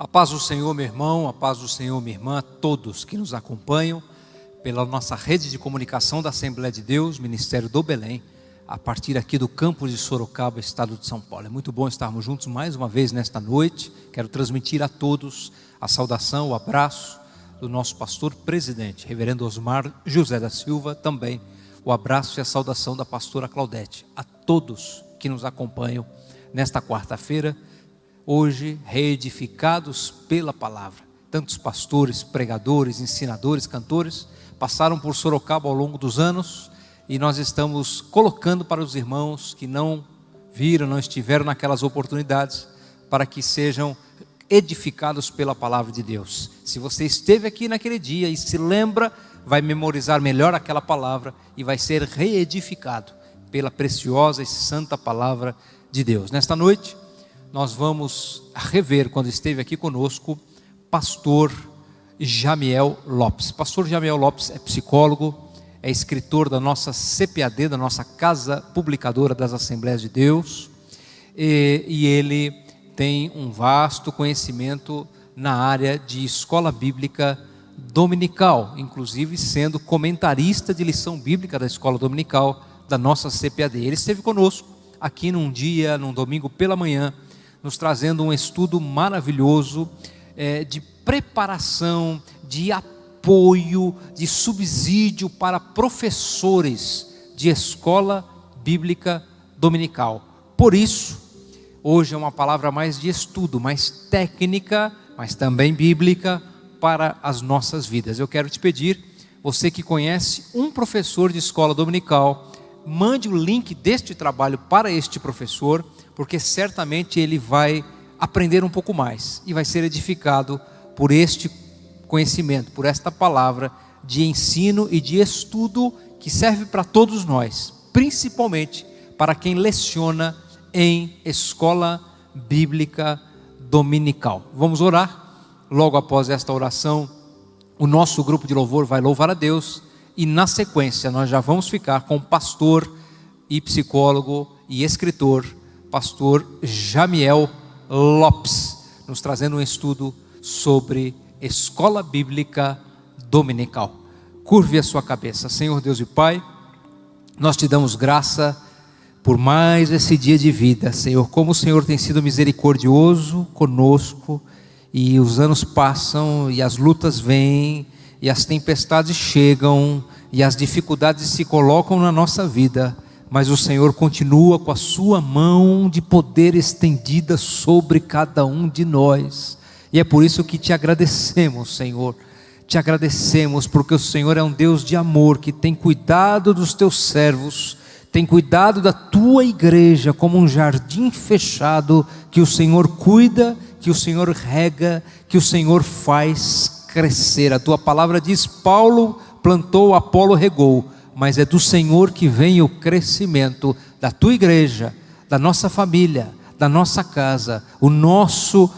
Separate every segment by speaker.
Speaker 1: A paz do Senhor, meu irmão, a paz do Senhor, minha irmã, a todos que nos acompanham pela nossa rede de comunicação da Assembleia de Deus, Ministério do Belém, a partir aqui do campus de Sorocaba, estado de São Paulo. É muito bom estarmos juntos mais uma vez nesta noite. Quero transmitir a todos a saudação, o abraço do nosso pastor presidente, reverendo Osmar José da Silva, também o abraço e a saudação da pastora Claudete, a todos que nos acompanham nesta quarta-feira, hoje reedificados pela palavra. Tantos pastores, pregadores, ensinadores, cantores passaram por Sorocaba ao longo dos anos e nós estamos colocando para os irmãos que não viram, não estiveram naquelas oportunidades, para que sejam edificados pela palavra de Deus. Se você esteve aqui naquele dia e se lembra, vai memorizar melhor aquela palavra e vai ser reedificado pela preciosa e santa palavra de Deus. Nesta noite nós vamos rever, quando esteve aqui conosco, pastor Jamiel Lopes. Pastor Jamiel Lopes é psicólogo, é escritor da nossa CPAD, da nossa Casa Publicadora das Assembleias de Deus, e ele tem um vasto conhecimento na área de escola bíblica dominical, inclusive sendo comentarista de lição bíblica da escola dominical da nossa CPAD. Ele esteve conosco aqui num domingo pela manhã, nos trazendo um estudo maravilhoso de preparação, de apoio, de subsídio para professores de escola bíblica dominical. Por isso, hoje é uma palavra mais de estudo, mais técnica, mas também bíblica para as nossas vidas. Eu quero te pedir, você que conhece um professor de escola dominical, mande o link deste trabalho para este professor, porque certamente ele vai aprender um pouco mais e vai ser edificado por este conhecimento, por esta palavra de ensino e de estudo que serve para todos nós, principalmente para quem leciona em escola bíblica dominical. Vamos orar? Logo após esta oração, o nosso grupo de louvor vai louvar a Deus e na sequência nós já vamos ficar com o pastor e psicólogo e escritor, pastor Jamiel Lopes, nos trazendo um estudo sobre escola bíblica dominical. Curve a sua cabeça. Senhor Deus e Pai, nós te damos graça por mais esse dia de vida, Senhor. Como o Senhor tem sido misericordioso conosco, e os anos passam e as lutas vêm e as tempestades chegam e as dificuldades se colocam na nossa vida, mas o Senhor continua com a sua mão de poder estendida sobre cada um de nós, e é por isso que te agradecemos, Senhor. Te agradecemos porque o Senhor é um Deus de amor, que tem cuidado dos teus servos, tem cuidado da tua igreja como um jardim fechado, que o Senhor cuida, que o Senhor rega, que o Senhor faz crescer. A tua palavra diz: Paulo plantou, Apolo regou, mas é do Senhor que vem o crescimento da tua igreja, da nossa família, da nossa casa, o nosso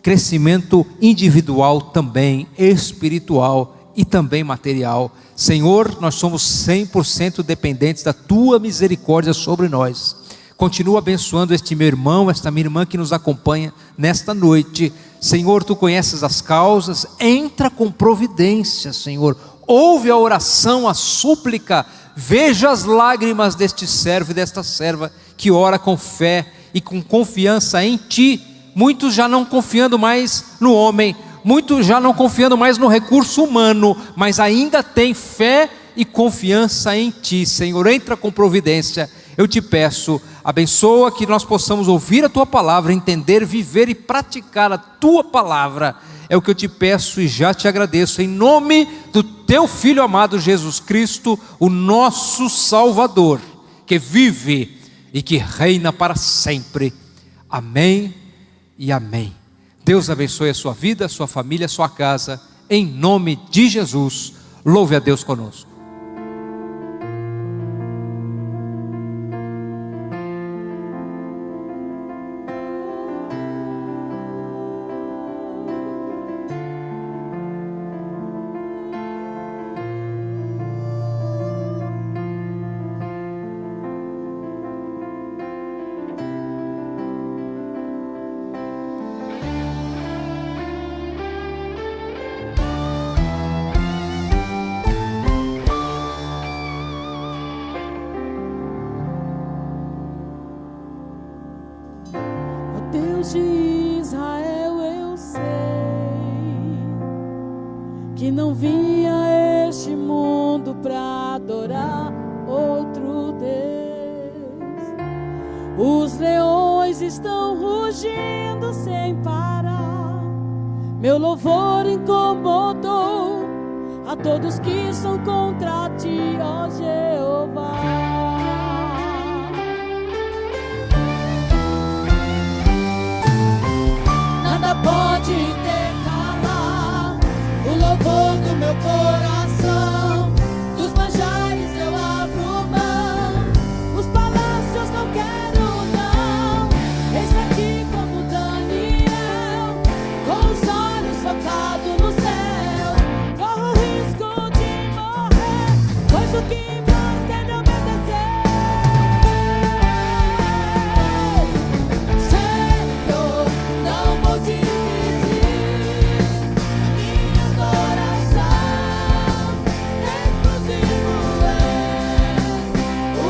Speaker 1: crescimento individual também, espiritual e também material. Senhor, nós somos 100% dependentes da tua misericórdia sobre nós. Continua abençoando este meu irmão, esta minha irmã que nos acompanha nesta noite. Senhor, tu conheces as causas, entra com providência, Senhor. Ouve a oração, a súplica, veja as lágrimas deste servo e desta serva que ora com fé e com confiança em ti. Muitos já não confiando mais no homem, muitos já não confiando mais no recurso humano, mas ainda tem fé e confiança em ti, Senhor. Entra com providência. Eu te peço, abençoa que nós possamos ouvir a tua palavra, entender, viver e praticar a tua palavra. É o que eu te peço e já te agradeço, em nome do teu Filho amado Jesus Cristo, o nosso Salvador, que vive e que reina para sempre. Amém e amém. Deus abençoe a sua vida, a sua família, a sua casa, em nome de Jesus. Louve a Deus conosco.
Speaker 2: que não vinha a este mundo pra adorar outro Deus. Os leões estão rugindo sem parar. Meu louvor incomodou a todos que são contra ti, ó Jeová. Nada pode intercalar o louvor do meu coração. Dos manjares eu abro mão, os palácios não quero não. Eis-me aqui como Daniel, com os olhos focados no céu. Corro o risco de morrer, pois o que mantém obedecer. Senhor, não vou dividir minha adoração. Exclusivo é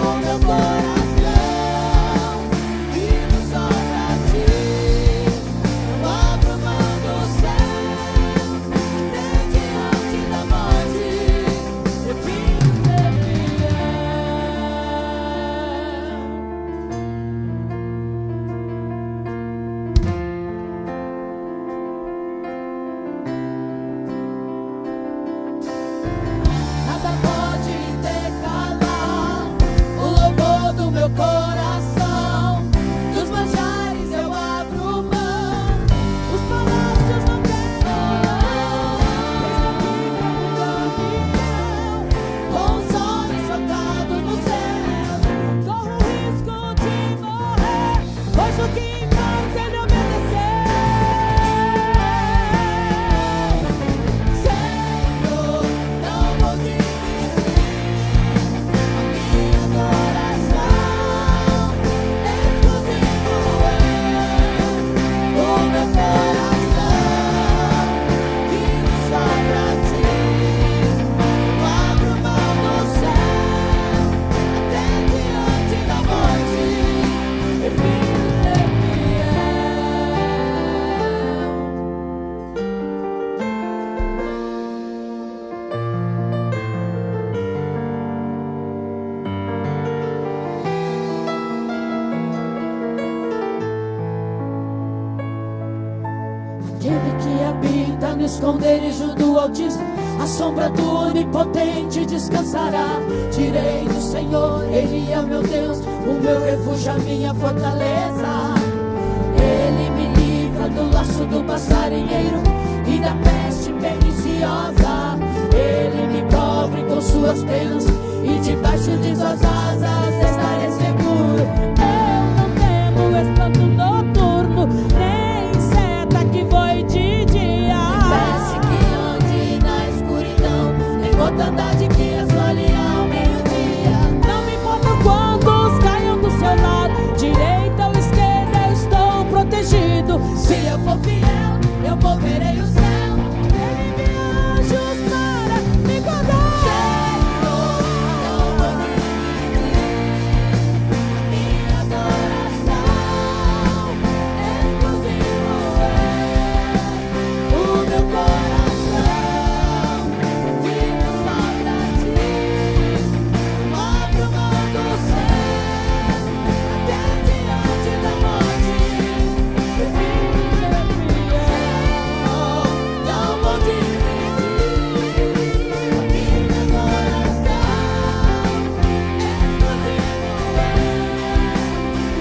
Speaker 2: o meu coração, vivo só pra ti. Eu abro mão do céu, até diante da morte, prefiro ser fiel. Nada pode intercalar o louvor do meu coração. Dos manjares eu abro mão, os palácios não quero não. Com os olhos focados no céu, corro o risco de morrer, pois o que importa é obedecer. Senhor, não vou dividir a minha adoração. Exclusivo é o meu coração, vivo só pra ti. Eu abro mão do céu, até diante da morte, prefiro ser fiel. Aquele que habita no esconderijo do Altíssimo, a sombra do Onipotente descansará. Direi do Senhor, Ele é o meu Deus, o meu refúgio, a minha fortaleza. Ele me livra do laço do passarinheiro e da peste perniciosa. Ele me cobre com suas penas e debaixo de suas asas estarei seguro. Eu não temo espanto noturno, nem seta que voe de dia, peste que ande na escuridão, nem mortandade que assole ao meio-dia. Não me importa quantos caiam do seu lado, direita ou esquerda, eu estou protegido. Se eu for fiel, eu moverei o céu, ele envia anjos para me guardar. Senhor, não vou dividir a minha adoração. Exclusivo é o meu coração, vivo só pra ti. Eu abro mão do céu, até diante da morte, prefiro ser fiel. Não vou dividir a minha adoração.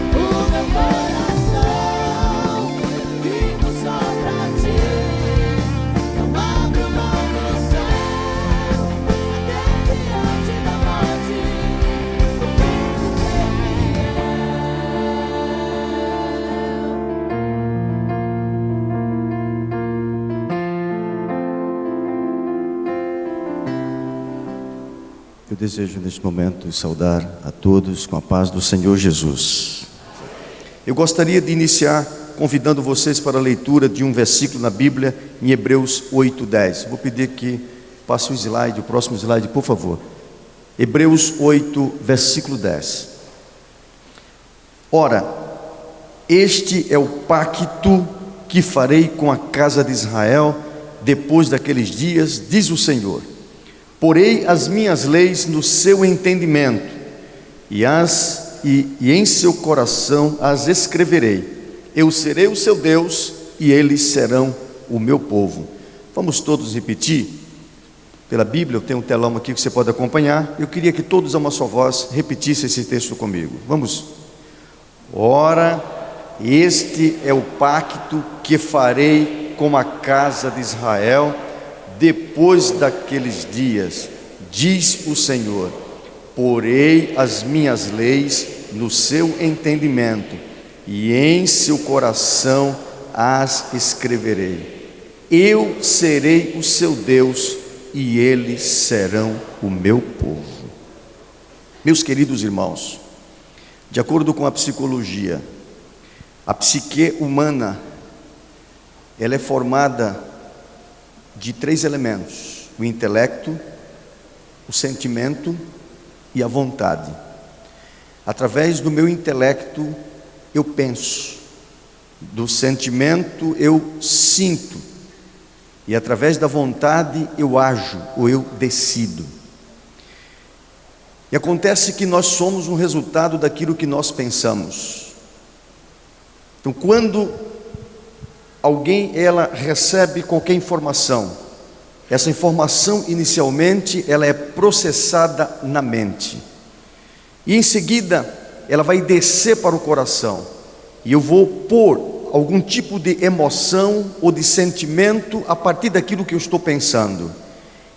Speaker 2: Exclusivo é o meu coração, vivo só pra ti. Eu abro mão do céu, até diante da morte, prefiro ser fiel.
Speaker 3: Eu desejo neste momento saudar a todos com a paz do Senhor Jesus. Eu gostaria de iniciar convidando vocês para a leitura de um versículo na Bíblia, em Hebreus 8:10. Vou pedir que passe o próximo slide, por favor. Hebreus 8, versículo 10. Ora, este é o pacto que farei com a casa de Israel depois daqueles dias, diz o Senhor: porei as minhas leis no seu entendimento, e em seu coração as escreverei. Eu serei o seu Deus, e eles serão o meu povo. Vamos todos repetir? Pela Bíblia, eu tenho um telão aqui que você pode acompanhar. Eu queria que todos a uma só voz repetissem esse texto comigo. Vamos. Ora, este é o pacto que farei com a casa de Israel depois daqueles dias, diz o Senhor: porei as minhas leis no seu entendimento, e em seu coração as escreverei. Eu serei o seu Deus, e eles serão o meu povo. Meus queridos irmãos, de acordo com a psicologia, a psique humana, ela é formada de 3 elementos: o intelecto, o sentimento e a vontade. Através do meu intelecto eu penso, do sentimento eu sinto, e através da vontade eu ajo, ou eu decido. E acontece que nós somos um resultado daquilo que nós pensamos. Então, quando alguém recebe qualquer informação, essa informação inicialmente ela é processada na mente, e em seguida ela vai descer para o coração, e eu vou pôr algum tipo de emoção ou de sentimento a partir daquilo que eu estou pensando,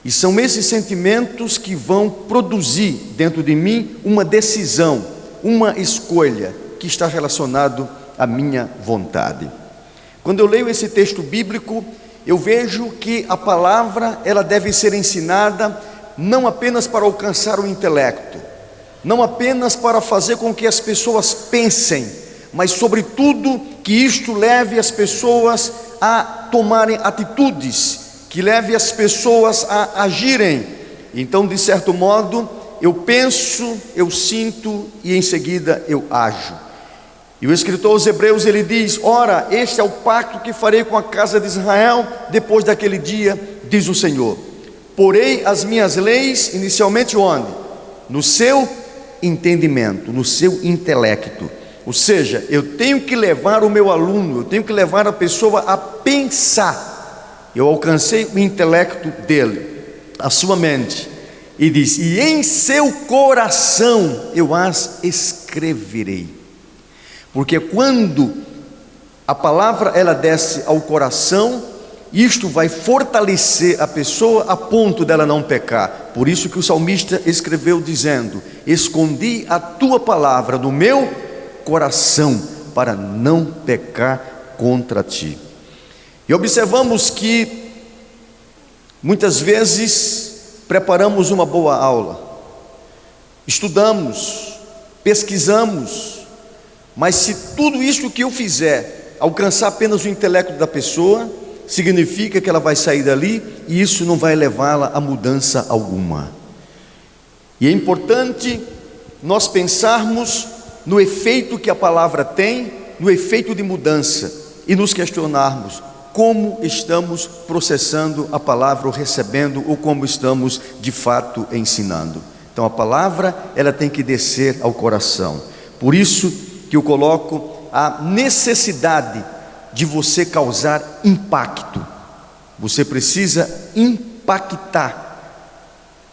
Speaker 3: e são esses sentimentos que vão produzir dentro de mim uma decisão, uma escolha que está relacionado à minha vontade. Quando eu leio esse texto bíblico, eu vejo que a palavra ela deve ser ensinada não apenas para alcançar o intelecto, não apenas para fazer com que as pessoas pensem, mas sobretudo que isto leve as pessoas a tomarem atitudes, que leve as pessoas a agirem. Então, de certo modo, eu penso, eu sinto e em seguida eu ajo. E o escritor aos Hebreus ele diz: ora, este é o pacto que farei com a casa de Israel depois daquele dia, diz o Senhor. Porei as minhas leis, inicialmente onde? No seu entendimento, no seu intelecto. Ou seja, eu tenho que levar o meu aluno, eu tenho que levar a pessoa a pensar. Eu alcancei o intelecto dele, a sua mente, e diz: e em seu coração eu as escreverei. Porque quando a palavra ela desce ao coração, isto vai fortalecer a pessoa a ponto dela não pecar. Por isso que o salmista escreveu dizendo: escondi a tua palavra no meu coração para não pecar contra ti. E observamos que muitas vezes preparamos uma boa aula, estudamos, pesquisamos, mas se tudo isso que eu fizer alcançar apenas o intelecto da pessoa, significa que ela vai sair dali e isso não vai levá-la a mudança alguma. E é importante nós pensarmos no efeito que a palavra tem, no efeito de mudança, e nos questionarmos como estamos processando a palavra ou recebendo, ou como estamos de fato ensinando. Então a palavra ela tem que descer ao coração. Por isso que eu coloco a necessidade de você causar impacto. Você precisa impactar.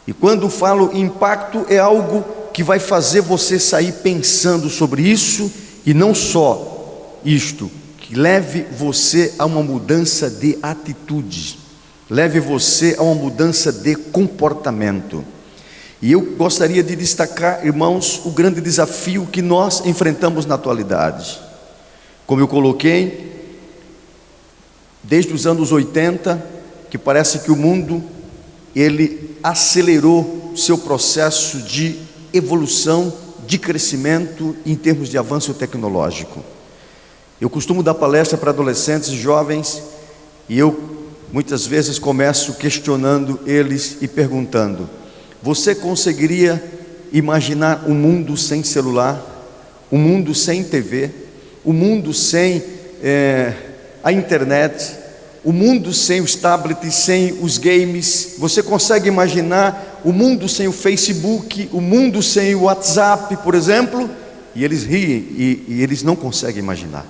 Speaker 3: E quando falo impacto, é algo que vai fazer você sair pensando sobre isso, e não só isto, que leve você a uma mudança de atitude, leve você a uma mudança de comportamento. E eu gostaria de destacar, irmãos, o grande desafio que nós enfrentamos na atualidade. Como eu coloquei, desde os anos 80, que parece que o mundo ele acelerou seu processo de evolução, de crescimento em termos de avanço tecnológico. Eu costumo dar palestra para adolescentes e jovens, e eu muitas vezes começo questionando eles e perguntando: você conseguiria imaginar um mundo sem celular, um mundo sem TV, um mundo sem a internet, o mundo sem os tablets, sem os games. Você consegue imaginar o mundo sem o Facebook, o mundo sem o WhatsApp, por exemplo? E eles riem e eles não conseguem imaginar,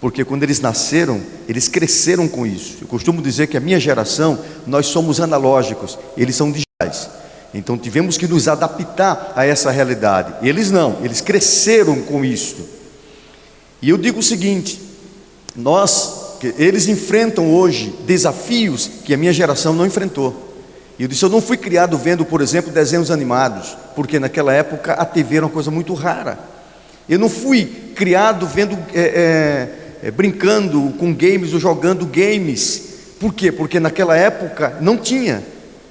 Speaker 3: porque quando eles nasceram, eles cresceram com isso. Eu costumo dizer que a minha geração, nós somos analógicos, eles são digitais. Então tivemos que nos adaptar a essa realidade. E eles não, eles cresceram com isso. E eu digo o seguinte: eles enfrentam hoje desafios que a minha geração não enfrentou. E eu disse, eu não fui criado vendo, por exemplo, desenhos animados, porque naquela época a TV era uma coisa muito rara. Eu não fui criado vendo, brincando com games ou jogando games. Por quê? Porque naquela época não tinha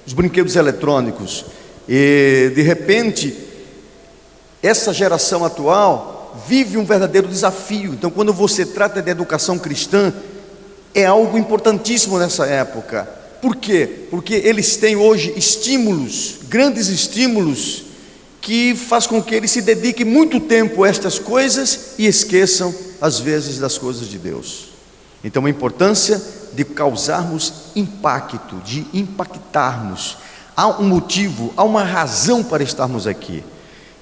Speaker 3: os brinquedos eletrônicos. E de repente, essa geração atual vive um verdadeiro desafio. Então, quando você trata de educação cristã, é algo importantíssimo nessa época. Por quê? Porque eles têm hoje estímulos, grandes estímulos, que faz com que eles se dediquem muito tempo a estas coisas e esqueçam, às vezes, das coisas de Deus. Então, a importância de causarmos impacto, de impactarmos. Há um motivo, há uma razão para estarmos aqui.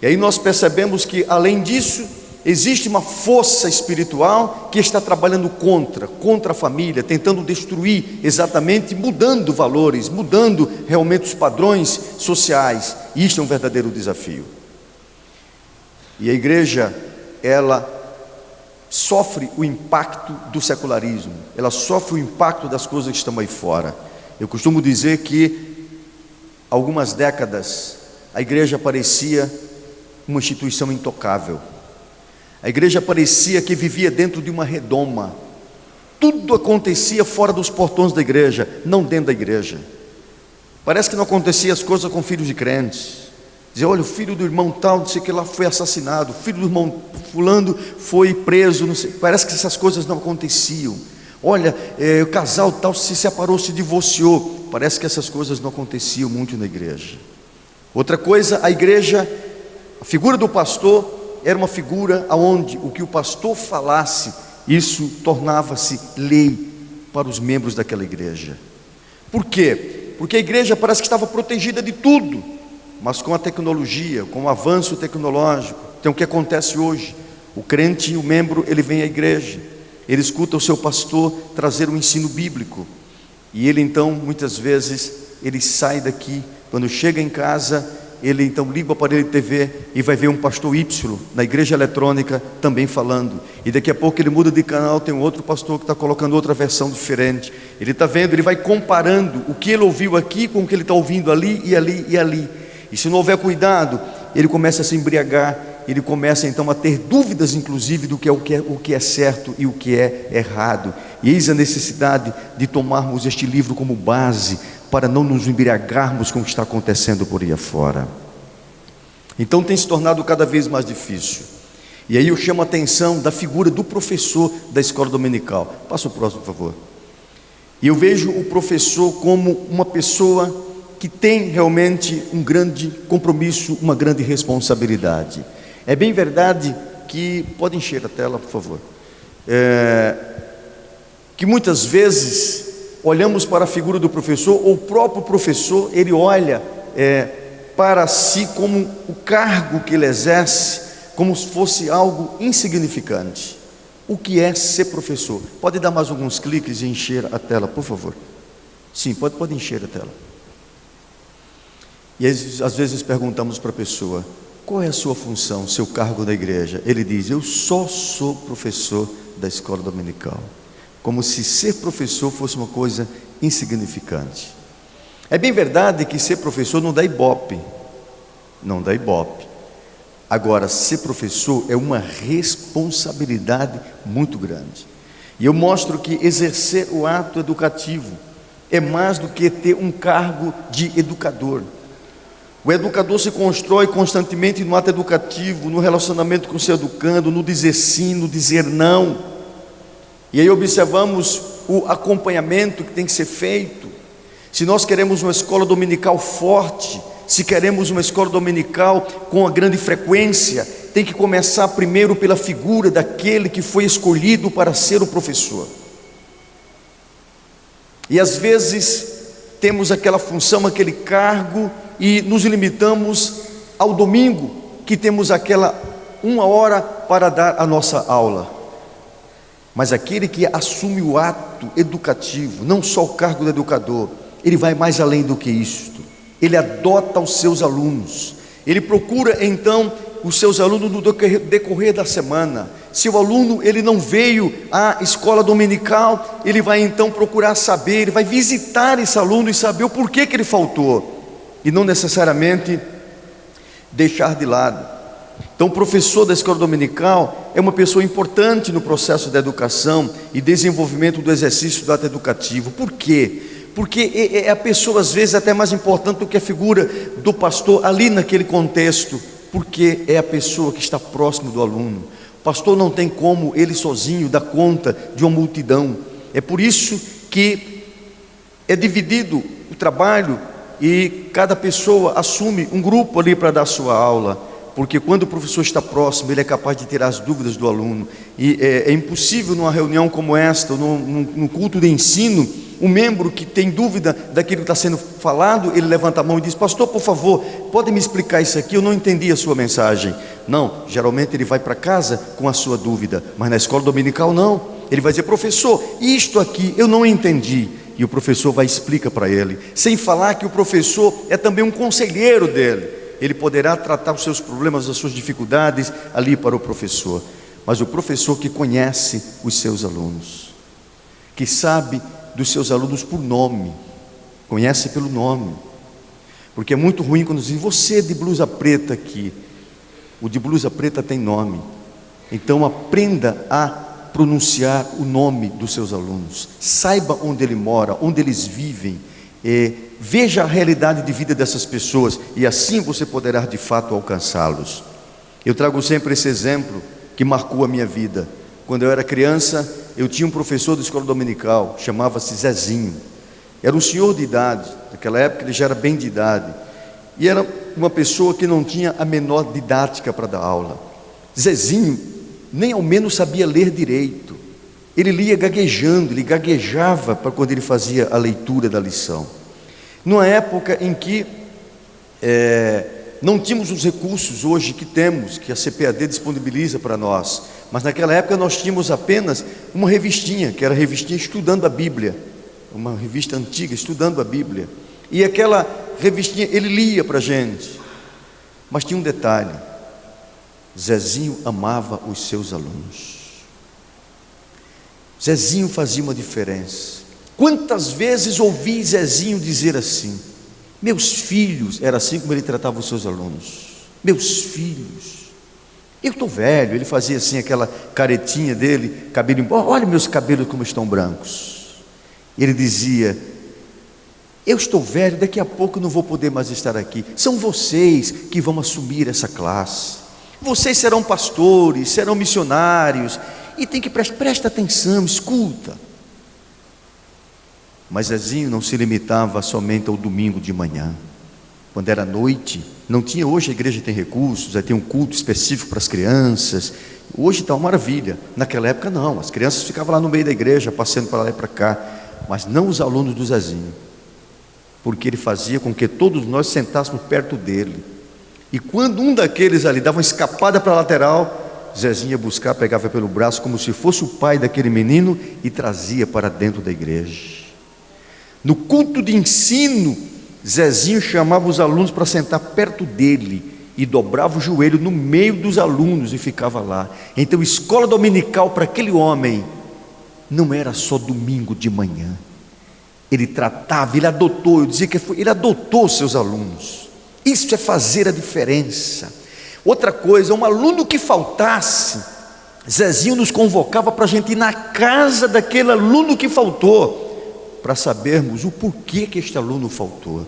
Speaker 3: E aí nós percebemos que, além disso, existe uma força espiritual que está trabalhando contra a família, tentando destruir exatamente, mudando valores, mudando realmente os padrões sociais. E isto é um verdadeiro desafio. E a igreja, ela sofre o impacto do secularismo, ela sofre o impacto das coisas que estão aí fora. Eu costumo dizer que, há algumas décadas, a igreja parecia uma instituição intocável. A igreja parecia que vivia dentro de uma redoma. Tudo acontecia fora dos portões da igreja, não dentro da igreja. Parece que não acontecia as coisas com filhos de crentes. Dizia, olha, o filho do irmão tal, não sei o que lá, foi assassinado. O filho do irmão fulano foi preso, não sei. Parece que essas coisas não aconteciam. Olha, o casal tal se separou, se divorciou. Parece que essas coisas não aconteciam muito na igreja. Outra coisa, a igreja, a figura do pastor era uma figura onde o que o pastor falasse, isso tornava-se lei para os membros daquela igreja. Por quê? Porque a igreja parece que estava protegida de tudo, mas com a tecnologia, com o avanço tecnológico. Então o que acontece hoje? O crente, o membro, ele vem à igreja, ele escuta o seu pastor trazer um ensino bíblico, e ele então, muitas vezes, ele sai daqui, quando chega em casa, ele então liga o aparelho de TV e vai ver um pastor Y na igreja eletrônica também falando, e daqui a pouco ele muda de canal, tem um outro pastor que está colocando outra versão diferente. Ele está vendo, ele vai comparando o que ele ouviu aqui com o que ele está ouvindo ali e ali e ali, e se não houver cuidado, ele começa a se embriagar, ele começa então a ter dúvidas inclusive do que é certo e o que é errado. E eis a necessidade de tomarmos este livro como base, para não nos embriagarmos com o que está acontecendo por aí afora. Então tem se tornado cada vez mais difícil. E aí eu chamo a atenção da figura do professor da escola dominical. Passa o próximo, por favor. E eu vejo o professor como uma pessoa que tem realmente um grande compromisso, uma grande responsabilidade. É bem verdade que, pode encher a tela, por favor, que muitas vezes olhamos para a figura do professor, ou o próprio professor, ele olha para si como o cargo que ele exerce, como se fosse algo insignificante. O que é ser professor? Pode dar mais alguns cliques e encher a tela, por favor? Sim, pode encher a tela. E às vezes perguntamos para a pessoa, qual é a sua função, seu cargo na igreja? Ele diz, eu só sou professor da escola dominical. Como se ser professor fosse uma coisa insignificante. É bem verdade que ser professor não dá ibope. Não dá ibope. Agora, ser professor é uma responsabilidade muito grande. E eu mostro que exercer o ato educativo é mais do que ter um cargo de educador. O educador se constrói constantemente no ato educativo, no relacionamento com o seu educando, no dizer sim, no dizer não. E aí observamos o acompanhamento que tem que ser feito. Se nós queremos uma escola dominical forte, se queremos uma escola dominical com a grande frequência, tem que começar primeiro pela figura daquele que foi escolhido para ser o professor. E às vezes temos aquela função, aquele cargo, e nos limitamos ao domingo, que temos aquela 1 hora para dar a nossa aula. Mas aquele que assume o ato educativo, não só o cargo do educador, ele vai mais além do que isto. Ele adota os seus alunos, ele procura então os seus alunos no decorrer da semana. Se o aluno ele não veio à escola dominical, ele vai então procurar saber, ele vai visitar esse aluno e saber o porquê que ele faltou, e não necessariamente deixar de lado. Então o professor da escola dominical é uma pessoa importante no processo da educação e desenvolvimento do exercício do ato educativo. Por quê? Porque é a pessoa às vezes até mais importante do que a figura do pastor ali naquele contexto, porque é a pessoa que está próximo do aluno. O pastor não tem como ele sozinho dar conta de uma multidão. É por isso que é dividido o trabalho e cada pessoa assume um grupo ali para dar sua aula. Porque quando o professor está próximo, ele é capaz de tirar as dúvidas do aluno. E é impossível numa reunião como esta, num culto de ensino, um membro que tem dúvida daquilo que está sendo falado, ele levanta a mão e diz: pastor, por favor, pode me explicar isso aqui, eu não entendi a sua mensagem. Não, geralmente ele vai para casa com a sua dúvida, mas na escola dominical não. Ele vai dizer: professor, isto aqui eu não entendi. E o professor vai explicar para ele, sem falar que o professor é também um conselheiro dele. Ele poderá tratar os seus problemas, as suas dificuldades ali para o professor. Mas o professor que conhece os seus alunos, que sabe dos seus alunos por nome, conhece pelo nome. Porque é muito ruim quando dizem: você de blusa preta aqui. O de blusa preta tem nome. Então aprenda a pronunciar o nome dos seus alunos. Saiba onde ele mora, onde eles vivem. Veja a realidade de vida dessas pessoas, e assim você poderá de fato alcançá-los. Eu trago sempre esse exemplo que marcou a minha vida. Quando eu era criança, eu tinha um professor da escola dominical, chamava-se Zezinho. Era um senhor de idade, naquela época ele já era bem de idade, e era uma pessoa que não tinha a menor didática para dar aula. Zezinho nem ao menos sabia ler direito. Ele lia gaguejando, ele gaguejava para quando ele fazia a leitura da lição. Numa época em que não tínhamos os recursos hoje que temos, que a CPAD disponibiliza para nós, mas naquela época nós tínhamos apenas uma revistinha, que era a revistinha Estudando a Bíblia, uma revista antiga, Estudando a Bíblia, e aquela revistinha ele lia para a gente, mas tinha um detalhe: Zezinho amava os seus alunos. Zezinho fazia uma diferença. Quantas vezes ouvi Zezinho dizer assim: meus filhos, era assim como ele tratava os seus alunos, meus filhos, eu estou velho. Ele fazia assim aquela caretinha dele, cabelo embora, olha meus cabelos como estão brancos. Ele dizia: eu estou velho, daqui a pouco não vou poder mais estar aqui, são vocês que vão assumir essa classe, vocês serão pastores, serão missionários, e tem que prestar atenção, escuta. Mas Zezinho não se limitava somente ao domingo de manhã. Quando era noite, não tinha, hoje a igreja tem recursos, aí tem um culto específico para as crianças, hoje está uma maravilha. Naquela época não, as crianças ficavam lá no meio da igreja, passeando para lá e para cá, mas não os alunos do Zezinho, porque ele fazia com que todos nós sentássemos perto dele, e quando um daqueles ali dava uma escapada para a lateral, Zezinho ia buscar, pegava pelo braço como se fosse o pai daquele menino e trazia para dentro da igreja. No culto de ensino, Zezinho chamava os alunos para sentar perto dele e dobrava o joelho no meio dos alunos e ficava lá. Então, escola dominical para aquele homem não era só domingo de manhã. Ele tratava, ele adotou, eu dizia que ele adotou seus alunos. Isso é fazer a diferença. Outra coisa, um aluno que faltasse, Zezinho nos convocava para a gente ir na casa daquele aluno que faltou, para sabermos o porquê que este aluno faltou.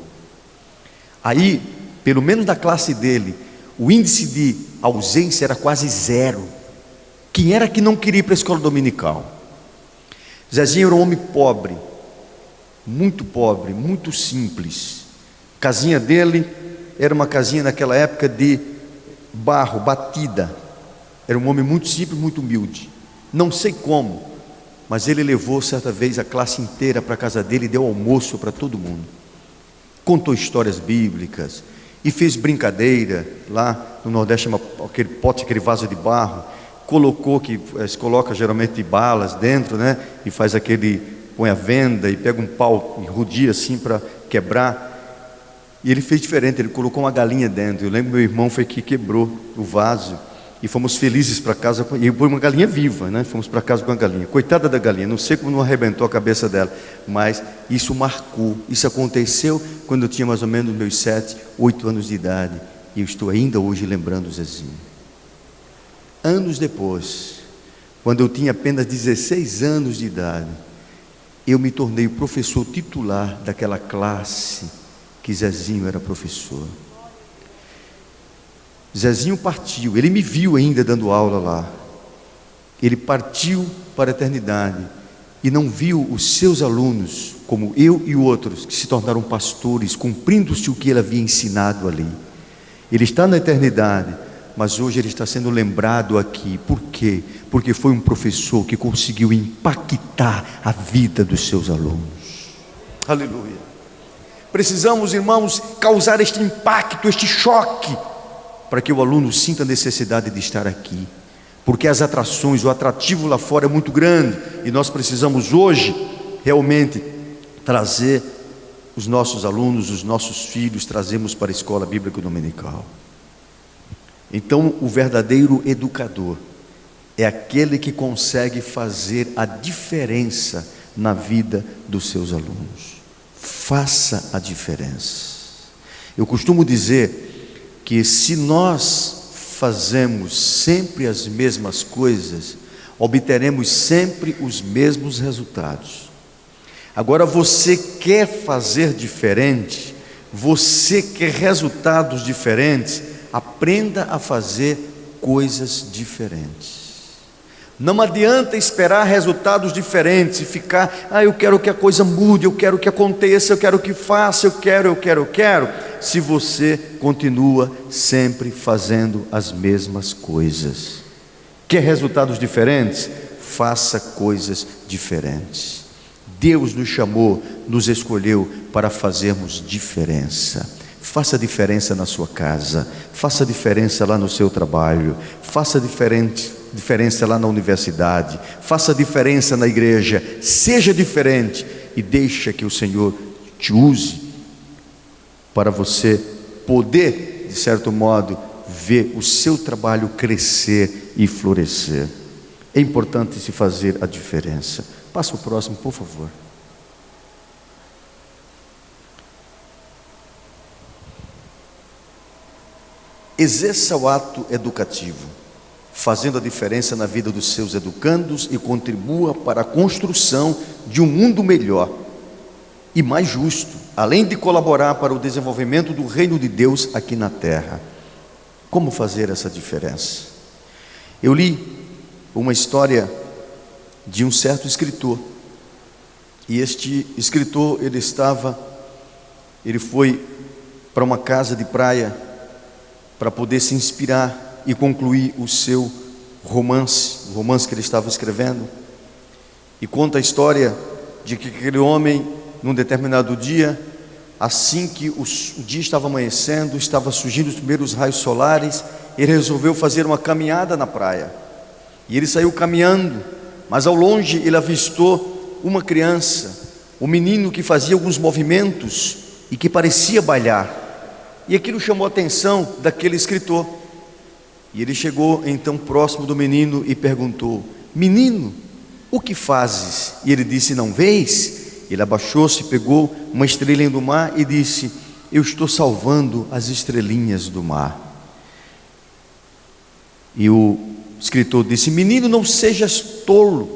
Speaker 3: Aí, pelo menos na classe dele, o índice de ausência era quase zero. Quem era que não queria ir para a escola dominical? Zezinho era um homem pobre, muito simples. A casinha dele era uma casinha naquela época de barro, batida. Era um homem muito simples, muito humilde. Não sei como mas ele levou certa vez a classe inteira para a casa dele e deu almoço para todo mundo. Contou histórias bíblicas e fez brincadeira. Lá no Nordeste chama aquele pote, aquele vaso de barro, colocou, que se coloca geralmente balas dentro, né? E faz aquele, põe a venda e pega um pau e rodia assim para quebrar. E ele fez diferente, ele colocou uma galinha dentro. Eu lembro, meu irmão foi que quebrou o vaso e fomos felizes para casa, e foi uma galinha viva, né? Fomos para casa com a galinha, coitada da galinha, não sei como não arrebentou a cabeça dela, mas isso marcou. Isso aconteceu quando eu tinha mais ou menos meus 7, 8 anos de idade, e eu estou ainda hoje lembrando o Zezinho. Anos depois, quando eu tinha apenas 16 anos de idade, eu me tornei o professor titular daquela classe que Zezinho era professor. Zezinho partiu, ele me viu ainda dando aula lá. Ele partiu para a eternidade e não viu os seus alunos, como eu e outros, que se tornaram pastores, cumprindo-se o que ele havia ensinado ali. Ele está na eternidade, mas hoje ele está sendo lembrado aqui. Por quê? Porque foi um professor que conseguiu impactar a vida dos seus alunos. Aleluia. Precisamos, irmãos, causar este impacto, este choque, para que o aluno sinta a necessidade de estar aqui, porque as atrações, o atrativo lá fora é muito grande, e nós precisamos hoje realmente trazer os nossos alunos, os nossos filhos, trazemos para a escola bíblica dominical. Então, o verdadeiro educador é aquele que consegue fazer a diferença na vida dos seus alunos. Faça a diferença. Eu costumo dizer que se nós fazemos sempre as mesmas coisas, obteremos sempre os mesmos resultados. Agora, você quer fazer diferente, você quer resultados diferentes, aprenda a fazer coisas diferentes. Não adianta esperar resultados diferentes e ficar, eu quero que a coisa mude, eu quero que aconteça, eu quero que faça, eu quero, se você continua sempre fazendo as mesmas coisas. Quer resultados diferentes? Faça coisas diferentes. Deus nos chamou, nos escolheu para fazermos diferença. Faça diferença na sua casa, faça diferença lá no seu trabalho, faça diferença lá na universidade, faça diferença na igreja, seja diferente e deixa que o Senhor te use para você poder, de certo modo, ver o seu trabalho crescer e florescer. É importante se fazer a diferença. Passa o próximo, por favor. Exerça o ato educativo, fazendo a diferença na vida dos seus educandos e contribua para a construção de um mundo melhor e mais justo, além de colaborar para o desenvolvimento do reino de Deus aqui na terra. Como fazer essa diferença? Eu li uma história de um certo escritor, e este escritor, ele foi para uma casa de praia para poder se inspirar e concluir o seu romance, o romance que ele estava escrevendo, e conta a história de que aquele homem, num determinado dia, assim que o dia estava amanhecendo, estava surgindo os primeiros raios solares, ele resolveu fazer uma caminhada na praia, e ele saiu caminhando, mas ao longe ele avistou uma criança, um menino que fazia alguns movimentos e que parecia bailar, e aquilo chamou a atenção daquele escritor. E ele chegou então próximo do menino e perguntou: menino, o que fazes? E ele disse: não vês? Ele abaixou-se, pegou uma estrelinha do mar e disse: eu estou salvando as estrelinhas do mar. E o escritor disse: menino, não sejas tolo,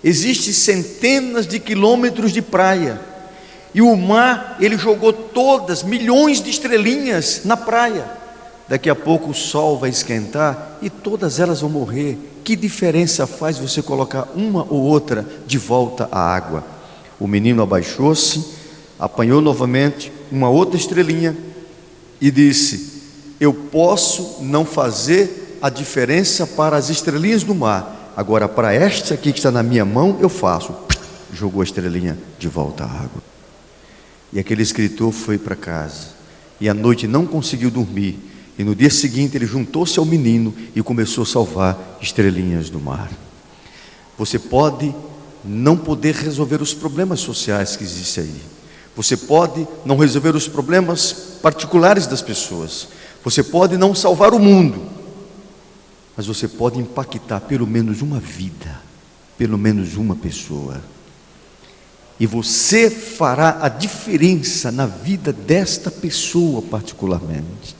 Speaker 3: existem centenas de quilômetros de praia, e o mar, ele jogou todas, milhões de estrelinhas na praia. Daqui a pouco o sol vai esquentar e todas elas vão morrer. Que diferença faz você colocar uma ou outra de volta à água? O menino abaixou-se, apanhou novamente uma outra estrelinha e disse: eu posso não fazer a diferença para as estrelinhas do mar, Agora, para este aqui que está na minha mão, eu faço. Jogou a estrelinha de volta à água. E aquele escritor foi para casa. E à noite não conseguiu dormir. E no dia seguinte ele juntou-se ao menino e começou a salvar estrelinhas do mar. Você pode não poder resolver os problemas sociais que existem aí. Você pode não resolver os problemas particulares das pessoas. Você pode não salvar o mundo. Mas você pode impactar pelo menos uma vida, pelo menos uma pessoa. E você fará a diferença na vida desta pessoa particularmente.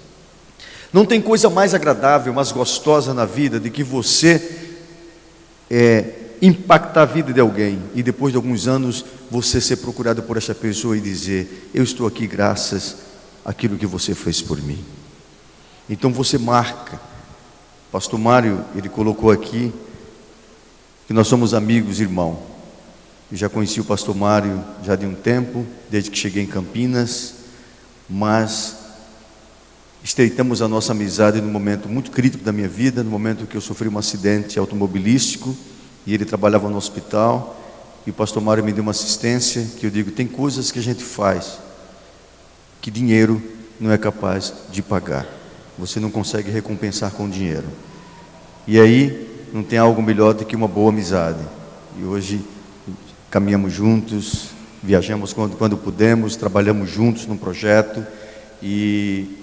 Speaker 3: Não tem coisa mais agradável, mais gostosa na vida de que você impactar a vida de alguém e depois de alguns anos você ser procurado por essa pessoa e dizer: eu estou aqui graças àquilo que você fez por mim. Então você marca. Pastor Mário, ele colocou aqui que nós somos amigos, irmão. Eu já conheci o pastor Mário já de um tempo, desde que cheguei em Campinas, mas estreitamos a nossa amizade num momento muito crítico da minha vida, no momento que eu sofri um acidente automobilístico e ele trabalhava no hospital, e o pastor Mário me deu uma assistência, que eu digo, tem coisas que a gente faz que dinheiro não é capaz de pagar. Você não consegue recompensar com dinheiro. E aí não tem algo melhor do que uma boa amizade. E hoje caminhamos juntos, viajamos quando pudemos, trabalhamos juntos num projeto e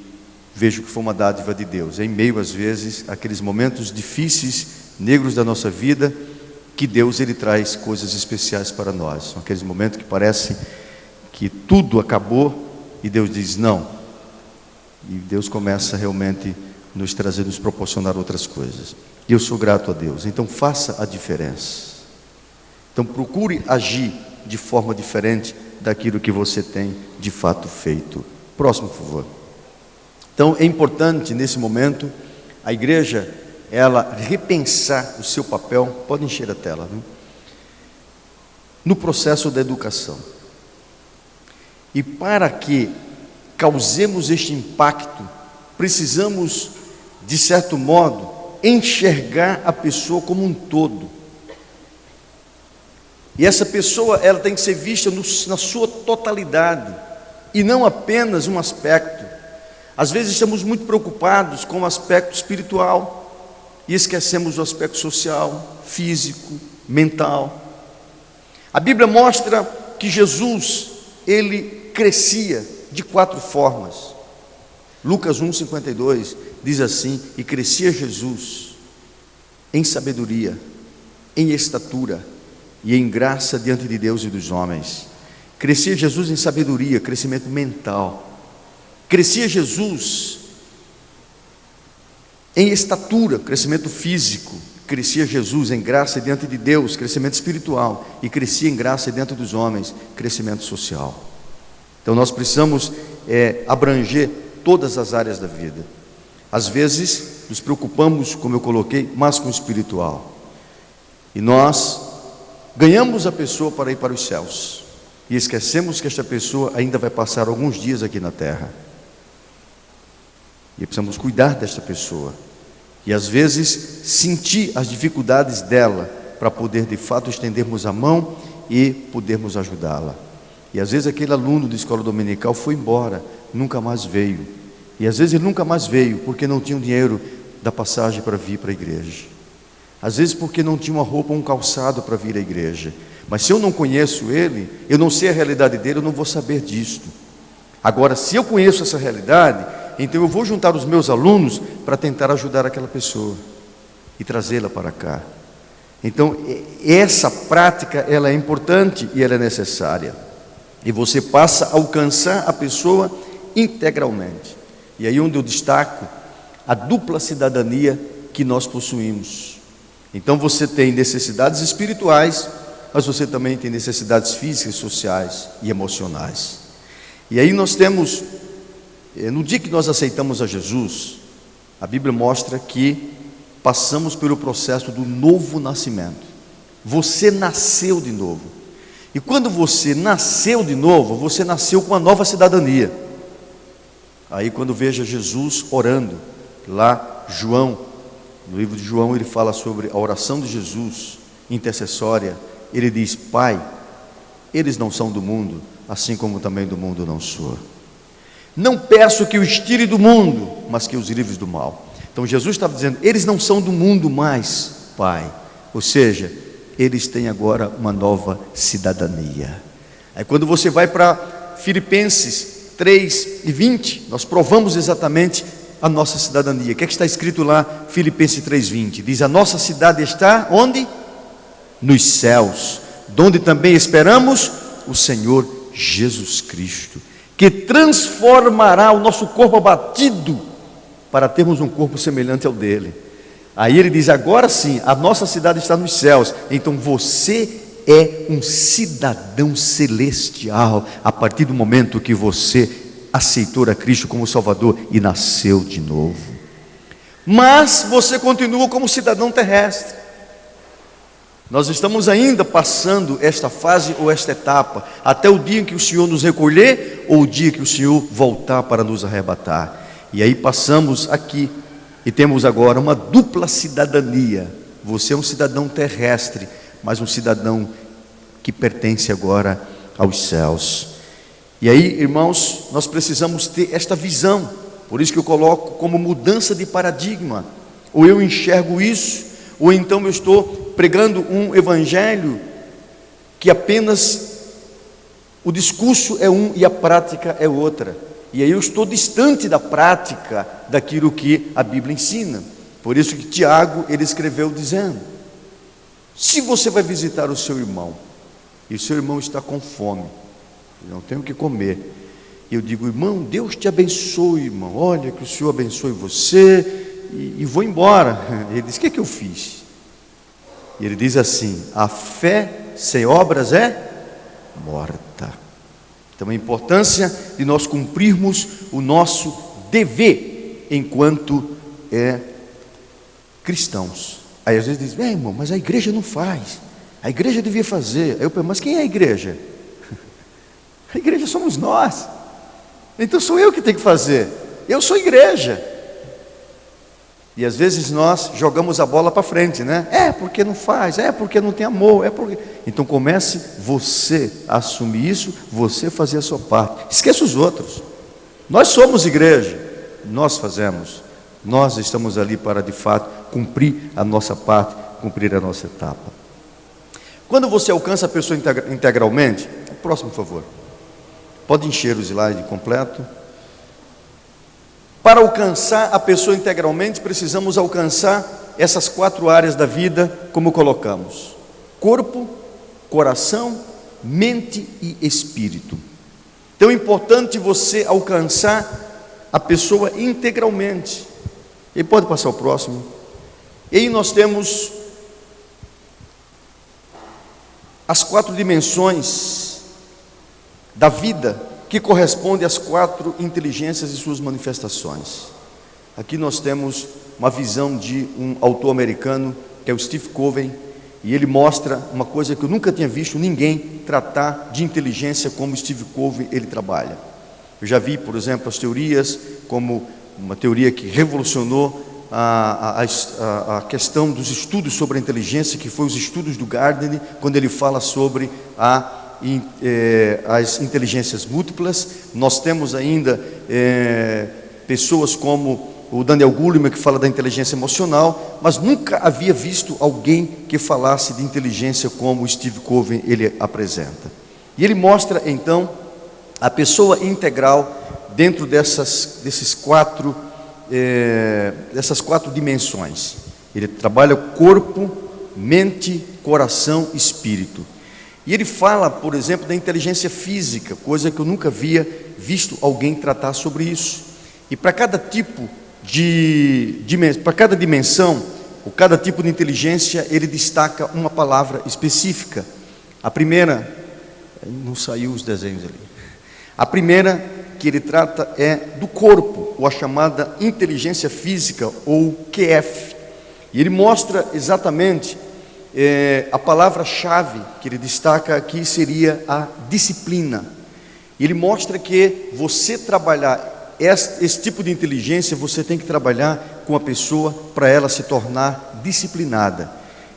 Speaker 3: vejo que foi uma dádiva de Deus. Em meio, às vezes, àqueles momentos difíceis, negros da nossa vida, que Deus ele traz coisas especiais para nós. São aqueles momentos que parece que tudo acabou e Deus diz não. E Deus começa realmente nos trazer, nos proporcionar outras coisas. E eu sou grato a Deus. Então faça a diferença. Então procure agir de forma diferente daquilo que você tem de fato feito. Próximo, por favor. Então é importante nesse momento a igreja ela repensar o seu papel. Pode encher a tela, viu? No processo da educação. E para que causemos este impacto, precisamos, de certo modo, enxergar a pessoa como um todo. E essa pessoa ela tem que ser vista na sua totalidade e não apenas um aspecto. Às vezes estamos muito preocupados com o aspecto espiritual e esquecemos o aspecto social, físico, mental. A Bíblia mostra que Jesus, ele crescia de 4 formas. Lucas 1,52 diz assim: e crescia Jesus em sabedoria, em estatura e em graça diante de Deus e dos homens. Crescia Jesus em sabedoria, crescimento mental. Crescia Jesus em estatura, crescimento físico. Crescia Jesus em graça diante de Deus, crescimento espiritual. E crescia em graça diante dos homens, crescimento social. Então nós precisamos abranger todas as áreas da vida. Às vezes nos preocupamos, como eu coloquei, mais com o espiritual. E nós ganhamos a pessoa para ir para os céus. E esquecemos que esta pessoa ainda vai passar alguns dias aqui na terra. E precisamos cuidar desta pessoa. E às vezes sentir as dificuldades dela para poder de fato estendermos a mão e podermos ajudá-la. E às vezes aquele aluno de escola dominical foi embora, nunca mais veio. E às vezes ele nunca mais veio porque não tinha o dinheiro da passagem para vir para a igreja. Às vezes porque não tinha uma roupa, um calçado para vir à igreja. Mas se eu não conheço ele, eu não sei a realidade dele, eu não vou saber disto. Agora, se eu conheço essa realidade, então eu vou juntar os meus alunos para tentar ajudar aquela pessoa e trazê-la para cá. Então essa prática ela é importante e ela é necessária. E você passa a alcançar a pessoa integralmente. E aí onde eu destaco a dupla cidadania que nós possuímos. Então você tem necessidades espirituais, mas você também tem necessidades físicas, sociais e emocionais. E aí nós temos, no dia que nós aceitamos a Jesus, a Bíblia mostra que passamos pelo processo do novo nascimento. Você nasceu de novo. E quando você nasceu de novo, você nasceu com uma nova cidadania. Aí quando veja Jesus orando, lá João, No livro de João ele fala sobre a oração de Jesus, intercessória. Ele diz: Pai, eles não são do mundo, assim como também do mundo não sou. Não peço que os tire do mundo, mas que os livres do mal. Então Jesus estava dizendo: eles não são do mundo mais, Pai. Ou seja, eles têm agora uma nova cidadania. Aí quando você vai para Filipenses 3:20, nós provamos exatamente a nossa cidadania. O que é que está escrito lá? Filipenses 3:20 diz: a nossa cidade está onde? Nos céus, donde também esperamos o Senhor Jesus Cristo, que transformará o nosso corpo abatido para termos um corpo semelhante ao dele. Aí ele diz: agora sim, a nossa cidade está nos céus. Então você é um cidadão celestial a partir do momento que você aceitou a Cristo como Salvador e nasceu de novo. Mas você continua como cidadão terrestre. Nós estamos ainda passando esta fase ou esta etapa, até o dia em que o Senhor nos recolher, ou o dia que o Senhor voltar para nos arrebatar. E aí passamos aqui, e temos agora uma dupla cidadania. Você é um cidadão terrestre, mas um cidadão que pertence agora aos céus. E aí, irmãos, nós precisamos ter esta visão. Por isso que eu coloco como mudança de paradigma. Ou eu enxergo isso, ou então eu estou pregando um evangelho que apenas o discurso é um e a prática é outra. E aí eu estou distante da prática daquilo que a Bíblia ensina. Por isso que Tiago, ele escreveu dizendo: se você vai visitar o seu irmão, e o seu irmão está com fome, não tem o que comer, e eu digo: irmão, Deus te abençoe, irmão, olha que o Senhor abençoe você, e vou embora. Ele diz: o que é que eu fiz? E ele diz assim: a fé sem obras é morta. Então a importância de nós cumprirmos o nosso dever enquanto cristãos. Aí às vezes diz: irmão, mas a igreja não faz, a igreja devia fazer. Aí eu pergunto: mas quem é a igreja? A igreja somos nós. Então sou eu que tenho que fazer. Eu sou igreja. E às vezes nós jogamos a bola para frente, né? É porque não faz, é porque não tem amor, é porque... Então comece você a assumir isso, você fazer a sua parte. Esqueça os outros. Nós somos igreja, nós fazemos. Nós estamos ali para de fato cumprir a nossa parte, cumprir a nossa etapa. Quando você alcança a pessoa integralmente, próximo, por favor. Pode encher o slide completo. Para alcançar a pessoa integralmente, precisamos alcançar essas 4 áreas da vida, como colocamos: corpo, coração, mente e espírito. Então é importante você alcançar a pessoa integralmente. E pode passar o próximo. E aí nós temos as 4 dimensões da vida, que corresponde às 4 inteligências e suas manifestações. Aqui nós temos uma visão de um autor americano, que é o Steve Covey, e ele mostra uma coisa que eu nunca tinha visto ninguém tratar de inteligência como Steve Covey ele trabalha. Eu já vi, por exemplo, as teorias, como uma teoria que revolucionou a questão dos estudos sobre a inteligência, que foi os estudos do Gardner, quando ele fala sobre as inteligências múltiplas. Nós temos ainda pessoas como o Daniel Goleman, que fala da inteligência emocional, mas nunca havia visto alguém que falasse de inteligência como o Steve Covey ele apresenta. E ele mostra então a pessoa integral dentro dessas 4 dimensões. Ele trabalha o corpo, mente, coração, espírito. E ele fala, por exemplo, da inteligência física, coisa que eu nunca havia visto alguém tratar sobre isso. E para cada tipo para cada dimensão, ou cada tipo de inteligência, ele destaca uma palavra específica. A primeira, não saiu os desenhos ali. A primeira que ele trata é do corpo, ou a chamada inteligência física, ou QF. E ele mostra exatamente a palavra-chave que ele destaca aqui seria a disciplina. E ele mostra que você trabalhar esse tipo de inteligência, você tem que trabalhar com a pessoa para ela se tornar disciplinada.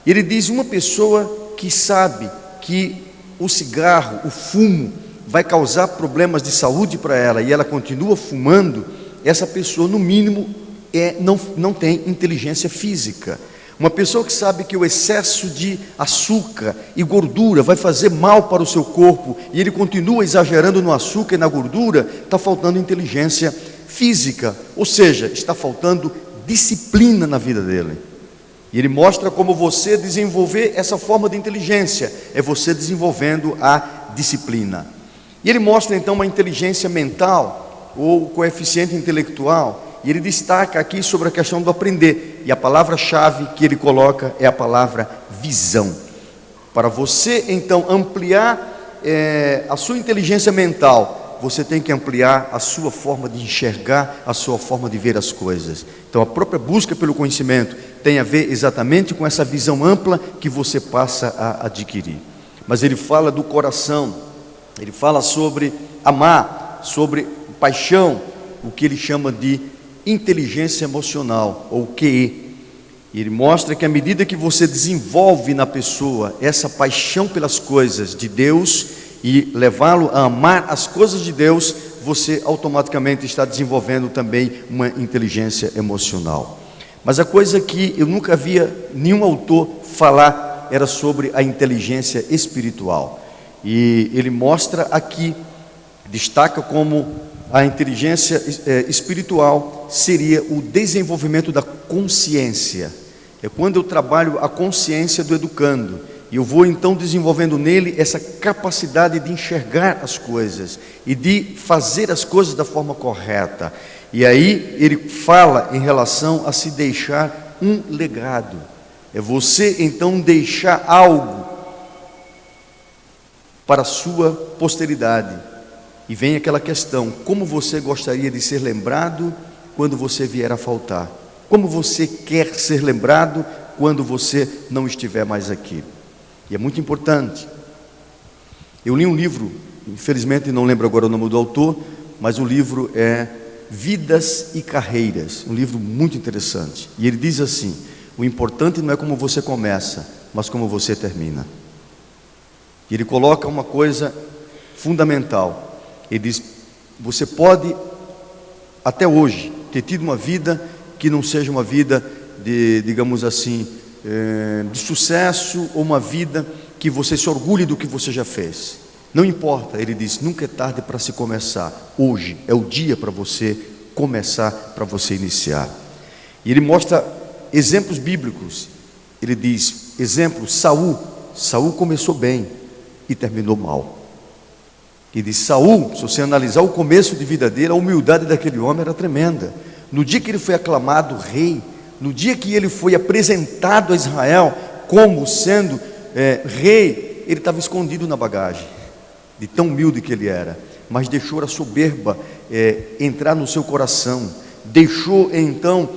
Speaker 3: Ele diz: uma pessoa que sabe que o cigarro, o fumo, vai causar problemas de saúde para ela e ela continua fumando, essa pessoa, no mínimo, não tem inteligência física. Uma pessoa que sabe que o excesso de açúcar e gordura vai fazer mal para o seu corpo e ele continua exagerando no açúcar e na gordura, está faltando inteligência física, ou seja, está faltando disciplina na vida dele. E ele mostra como você desenvolver essa forma de inteligência, é você desenvolvendo a disciplina. E ele mostra então uma inteligência mental, ou coeficiente intelectual, e ele destaca aqui sobre a questão do aprender, e a palavra-chave que ele coloca é a palavra visão. Para você então ampliar a sua inteligência mental, você tem que ampliar a sua forma de enxergar, a sua forma de ver as coisas. Então a própria busca pelo conhecimento tem a ver exatamente com essa visão ampla que você passa a adquirir. Mas ele fala do coração, ele fala sobre amar, sobre paixão, o que ele chama de inteligência emocional, ou QE. E ele mostra que à medida que você desenvolve na pessoa essa paixão pelas coisas de Deus e levá-lo a amar as coisas de Deus, você automaticamente está desenvolvendo também uma inteligência emocional. Mas a coisa que eu nunca via nenhum autor falar era sobre a inteligência espiritual. E ele mostra aqui, destaca como a inteligência espiritual seria o desenvolvimento da consciência. É quando eu trabalho a consciência do educando, e eu vou então desenvolvendo nele essa capacidade de enxergar as coisas e de fazer as coisas da forma correta. E aí ele fala em relação a se deixar um legado. É você então deixar algo para a sua posteridade. E vem aquela questão: como você gostaria de ser lembrado quando você vier a faltar? Como você quer ser lembrado quando você não estiver mais aqui? E é muito importante. Eu li um livro, infelizmente não lembro agora o nome do autor, mas o livro é Vidas e Carreiras, um livro muito interessante. E ele diz assim: o importante não é como você começa, mas como você termina. E ele coloca uma coisa fundamental. Ele diz: você pode até hoje ter tido uma vida que não seja uma vida de, digamos assim, de sucesso, ou uma vida que você se orgulhe do que você já fez. Não importa, ele diz, nunca é tarde para se começar. Hoje é o dia para você começar, para você iniciar. E ele mostra exemplos bíblicos. Ele diz, exemplo, Saul começou bem e terminou mal. E diz, Saul, se você analisar o começo de vida dele, a humildade daquele homem era tremenda. No dia que ele foi aclamado rei, no dia que ele foi apresentado a Israel como sendo rei, ele estava escondido na bagagem, de tão humilde que ele era. Mas deixou a soberba entrar no seu coração, deixou então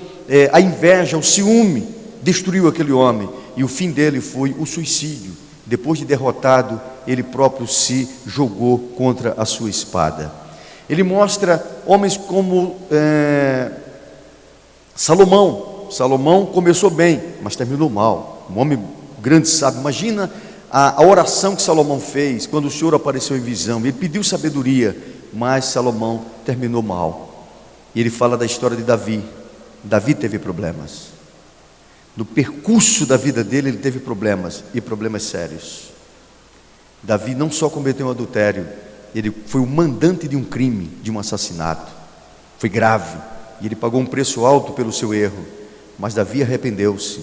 Speaker 3: a inveja, o ciúme, destruiu aquele homem, e o fim dele foi o suicídio. Depois de derrotado, ele próprio se jogou contra a sua espada. Ele mostra homens como Salomão começou bem, mas terminou mal. Um homem grande sábio. Imagina a oração que Salomão fez quando o Senhor apareceu em visão. Ele pediu sabedoria, mas Salomão terminou mal. E ele fala da história de Davi. Davi teve problemas. No percurso da vida dele, ele teve problemas, e problemas sérios. Davi não só cometeu um adultério, ele foi o mandante de um crime, de um assassinato. Foi grave, e ele pagou um preço alto pelo seu erro. Mas Davi arrependeu-se,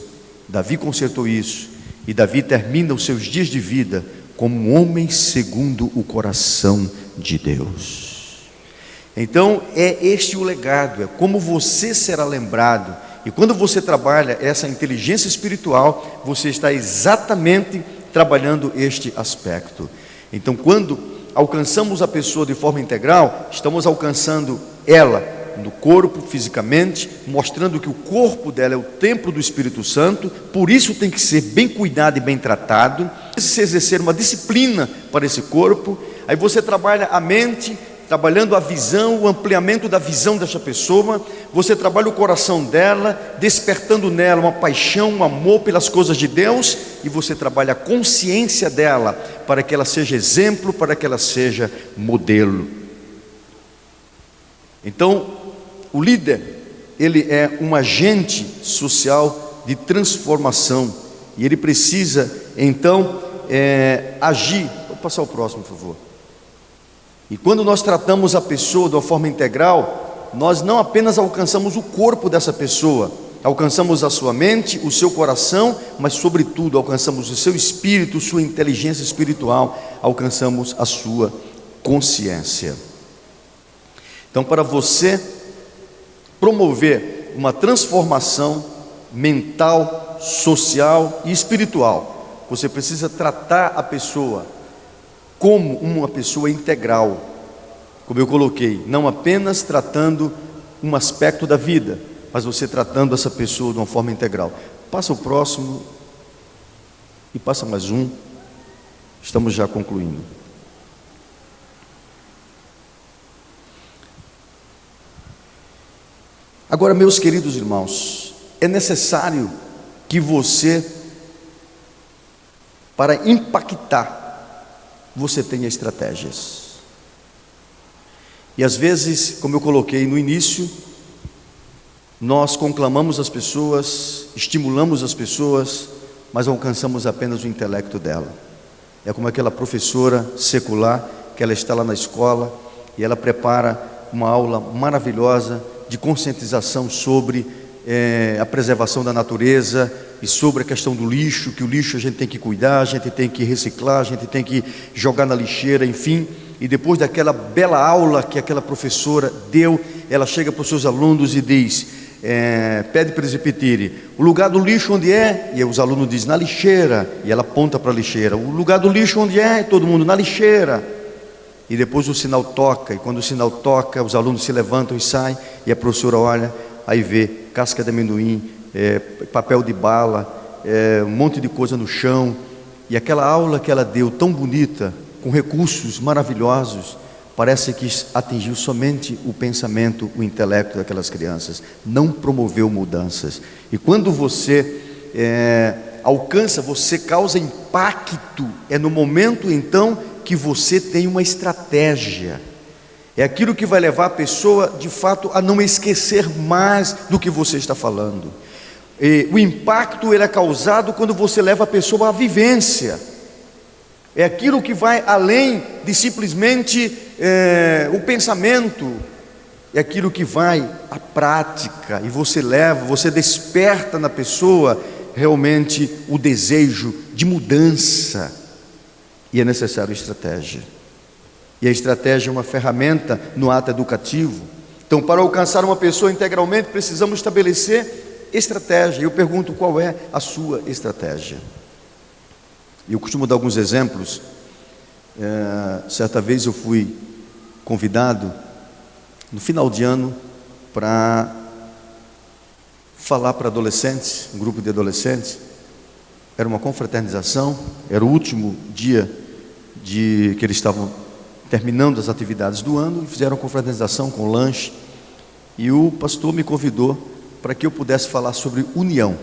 Speaker 3: Davi consertou isso, e Davi termina os seus dias de vida como um homem segundo o coração de Deus. Então é este o legado, é como você será lembrado. E quando você trabalha essa inteligência espiritual, você está exatamente trabalhando este aspecto. Então, quando alcançamos a pessoa de forma integral, estamos alcançando ela no corpo, fisicamente, mostrando que o corpo dela é o templo do Espírito Santo, por isso tem que ser bem cuidado e bem tratado, se exercer uma disciplina para esse corpo. Aí você trabalha a mente, trabalhando a visão, o ampliamento da visão dessa pessoa. Você trabalha o coração dela, despertando nela uma paixão, um amor pelas coisas de Deus, e você trabalha a consciência dela, para que ela seja exemplo, para que ela seja modelo. Então, o líder, ele é um agente social de transformação, e ele precisa, então, agir. Vou passar o próximo, por favor. E quando nós tratamos a pessoa de uma forma integral, nós não apenas alcançamos o corpo dessa pessoa, alcançamos a sua mente, o seu coração, mas sobretudo alcançamos o seu espírito, sua inteligência espiritual, alcançamos a sua consciência. Então, para você promover uma transformação mental, social e espiritual, você precisa tratar a pessoa como uma pessoa integral, como eu coloquei, não apenas tratando um aspecto da vida, mas você tratando essa pessoa de uma forma integral. Passa o próximo e passa mais um. Estamos já concluindo. Agora, meus queridos irmãos, é necessário que você, para impactar, você tenha estratégias. E às vezes, como eu coloquei no início, nós conclamamos as pessoas, estimulamos as pessoas, mas alcançamos apenas o intelecto dela. É como aquela professora secular, que ela está lá na escola, e ela prepara uma aula maravilhosa de conscientização sobre a preservação da natureza, e sobre a questão do lixo, que o lixo a gente tem que cuidar, a gente tem que reciclar, a gente tem que jogar na lixeira, enfim. E depois daquela bela aula que aquela professora deu, ela chega para os seus alunos e diz, pede para eles repetirem, o lugar do lixo onde é? E os alunos dizem, na lixeira. E ela aponta para a lixeira, o lugar do lixo onde é? E todo mundo, na lixeira. E depois o sinal toca, e quando o sinal toca, os alunos se levantam e saem, e a professora olha, aí vê casca de amendoim, papel de bala, um monte de coisa no chão. E aquela aula que ela deu tão bonita, com recursos maravilhosos, parece que atingiu somente o pensamento, o intelecto daquelas crianças, não promoveu mudanças. E quando você alcança, você causa impacto, é no momento então que você tem uma estratégia. É aquilo que vai levar a pessoa de fato a não esquecer mais do que você está falando. O impacto ele é causado quando você leva a pessoa à vivência. É aquilo que vai além de simplesmente o pensamento. É aquilo que vai à prática, e você leva, você desperta na pessoa realmente o desejo de mudança. E é necessário estratégia. E a estratégia é uma ferramenta no ato educativo. Então, para alcançar uma pessoa integralmente, precisamos estabelecer estratégia. Eu pergunto, qual é a sua estratégia? Eu costumo dar alguns exemplos. Certa vez eu fui convidado, no final de ano, para falar para adolescentes, um grupo de adolescentes. Era uma confraternização, era o último dia que eles estavam terminando as atividades do ano, e fizeram a confraternização com lanche, e o pastor me convidou para que eu pudesse falar sobre união.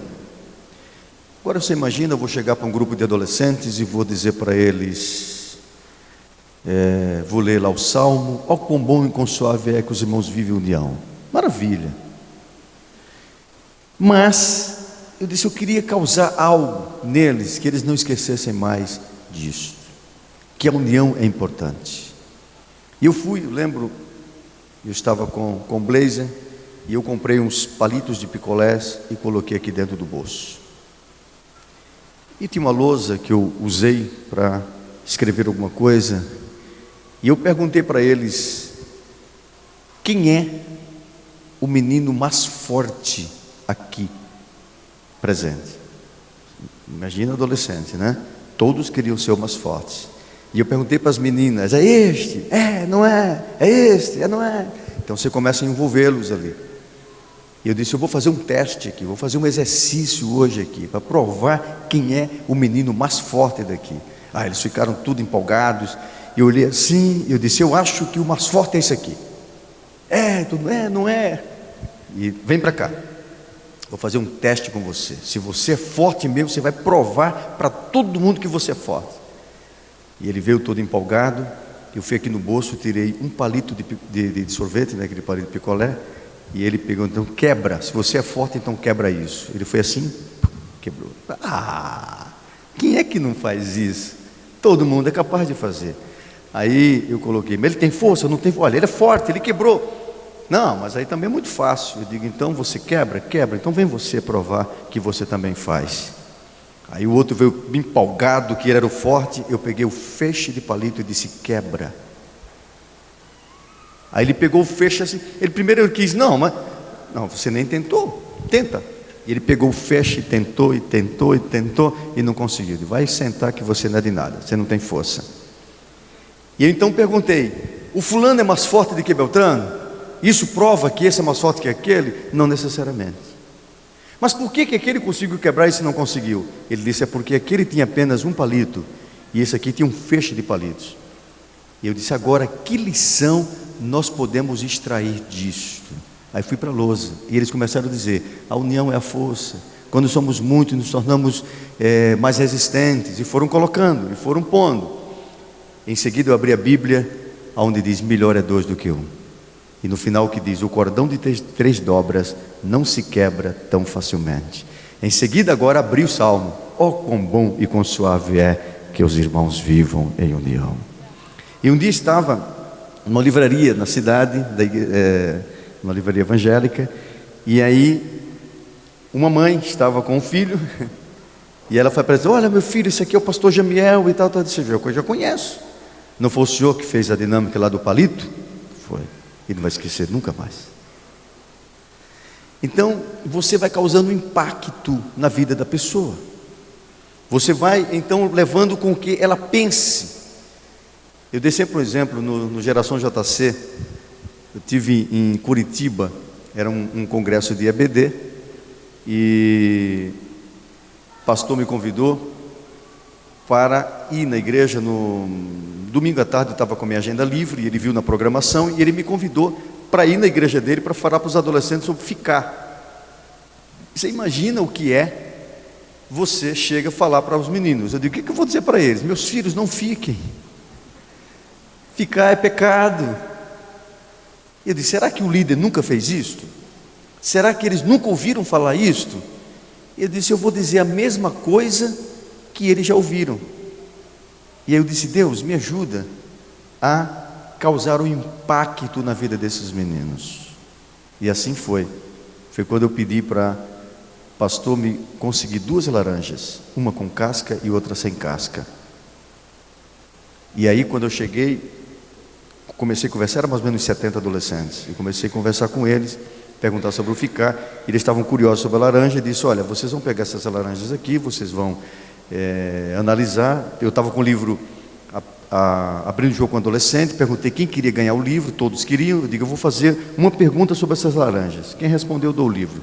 Speaker 3: Agora você imagina, eu vou chegar para um grupo de adolescentes e vou dizer para eles, vou ler lá o Salmo, ó quão bom e quão suave é que os irmãos vivem união. Maravilha. Mas eu disse, eu queria causar algo neles, que eles não esquecessem mais disso, que a união é importante. E eu lembro, eu estava com o blazer, e eu comprei uns palitos de picolés e coloquei aqui dentro do bolso. E tinha uma lousa que eu usei para escrever alguma coisa, e eu perguntei para eles, quem é o menino mais forte aqui presente? Imagina adolescente, né? Todos queriam ser o mais forte. E eu perguntei para as meninas, é este? Não é? É este? Não é? Então você começa a envolvê-los ali. E eu disse, eu vou fazer um teste aqui, vou fazer um exercício hoje aqui, para provar quem é o menino mais forte daqui. Eles ficaram tudo empolgados, Eu olhei assim, eu disse, eu acho que o mais forte é esse aqui. Tudo não é. E vem para cá. Vou fazer um teste com você. Se você é forte mesmo, você vai provar para todo mundo que você é forte. E ele veio todo empolgado. Eu fui aqui no bolso, tirei um palito de sorvete, né, aquele palito de picolé. E ele pegou, então quebra. Se você é forte, então quebra isso. Ele foi assim, quebrou. Quem é que não faz isso? Todo mundo é capaz de fazer. Aí eu coloquei, mas ele tem força? Não tem força. Olha, ele é forte, ele quebrou. Não, mas aí também é muito fácil. Eu digo, então você quebra? Quebra. Então vem você provar que você também faz. Aí o outro veio empolgado, que ele era o forte. Eu peguei o feixe de palito e disse, quebra. Aí ele pegou o feixe assim. Ele primeiro quis, não, você nem tentou. Tenta. E ele pegou o feixe e tentou e não conseguiu. Ele vai sentar que você não é de nada, você não tem força. E eu então perguntei, o fulano é mais forte do que Beltrano? Isso prova que esse é mais forte que aquele? Não necessariamente. Mas por que aquele conseguiu quebrar e esse não conseguiu? Ele disse, é porque aquele tinha apenas um palito e esse aqui tinha um feixe de palitos. E eu disse, agora que lição nós podemos extrair disto? Aí fui para a lousa e eles começaram a dizer, a união é a força. Quando somos muitos nos tornamos mais resistentes. E foram colocando, e foram pondo. Em seguida eu abri a Bíblia, onde diz, melhor é dois do que um. E no final que diz, o cordão de três dobras não se quebra tão facilmente. Em seguida agora abri o Salmo, quão bom e quão suave é que os irmãos vivam em união. E um dia estava numa livraria na cidade, uma livraria evangélica, e aí uma mãe estava com um filho, e ela foi para dizer, olha meu filho, esse aqui é o pastor Jamiel e tal, disse, eu já conheço. Não foi o senhor que fez a dinâmica lá do palito? Foi. E não vai esquecer nunca mais. Então você vai causando impacto na vida da pessoa. Você vai então levando com que ela pense. Eu dei sempre um exemplo no Geração JC. Eu tive em Curitiba, era um congresso de EBD, e o pastor me convidou para ir na igreja no domingo à tarde. Eu estava com a minha agenda livre, e ele viu na programação, e ele me convidou para ir na igreja dele, para falar para os adolescentes sobre ficar. Você imagina o que é, você chega a falar para os meninos, eu digo, o que eu vou dizer para eles? Meus filhos, não fiquem, ficar é pecado. Eu disse, será que o líder nunca fez isto? Será que eles nunca ouviram falar isto? Eu disse, eu vou dizer a mesma coisa que eles já ouviram. E aí eu disse, Deus, me ajuda a causar um impacto na vida desses meninos. E assim foi. Foi quando eu pedi para o pastor me conseguir 2 laranjas, uma com casca e outra sem casca. E aí quando eu cheguei, comecei a conversar, eram mais ou menos 70 adolescentes, e comecei a conversar com eles, perguntar sobre o ficar, e eles estavam curiosos sobre a laranja, e disse, olha, vocês vão pegar essas laranjas aqui, vocês vão analisar. Eu estava com o livro abrindo o jogo com adolescente, perguntei quem queria ganhar o livro, todos queriam. Eu digo, eu vou fazer uma pergunta sobre essas laranjas, quem respondeu eu dou o livro.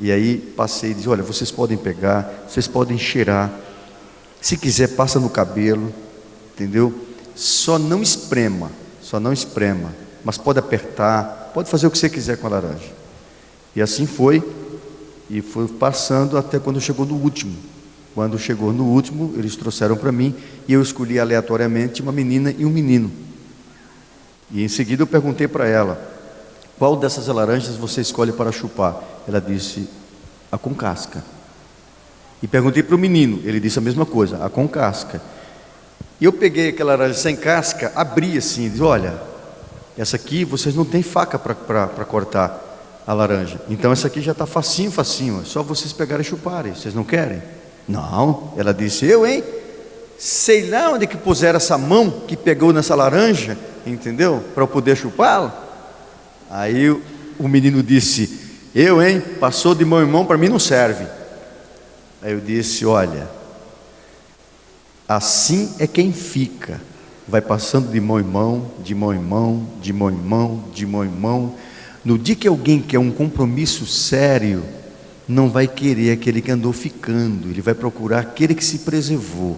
Speaker 3: E aí passei e disse, olha, vocês podem pegar, vocês podem cheirar, se quiser passa no cabelo, entendeu? Só não esprema, mas pode apertar, pode fazer o que você quiser com a laranja. E assim foi, e foi passando até quando chegou no último. Quando chegou no último, eles trouxeram para mim, e eu escolhi aleatoriamente uma menina e um menino. E em seguida eu perguntei para ela, qual dessas laranjas você escolhe para chupar? Ela disse, a com casca. E perguntei para o menino, ele disse a mesma coisa, a com casca. E eu peguei aquela laranja sem casca, abri assim, disse, olha, essa aqui vocês não têm faca para cortar a laranja, então essa aqui já está facinho, é só vocês pegarem e chuparem, vocês não querem? Não. Ela disse, sei lá onde que puseram essa mão que pegou nessa laranja, entendeu? Para eu poder chupá-la. Aí o menino disse, passou de mão em mão, para mim não serve. Aí eu disse, olha, assim é quem fica, vai passando de mão em mão, de mão em mão, de mão em mão, de mão em mão. No dia que alguém quer um compromisso sério, não vai querer aquele que andou ficando, ele vai procurar aquele que se preservou.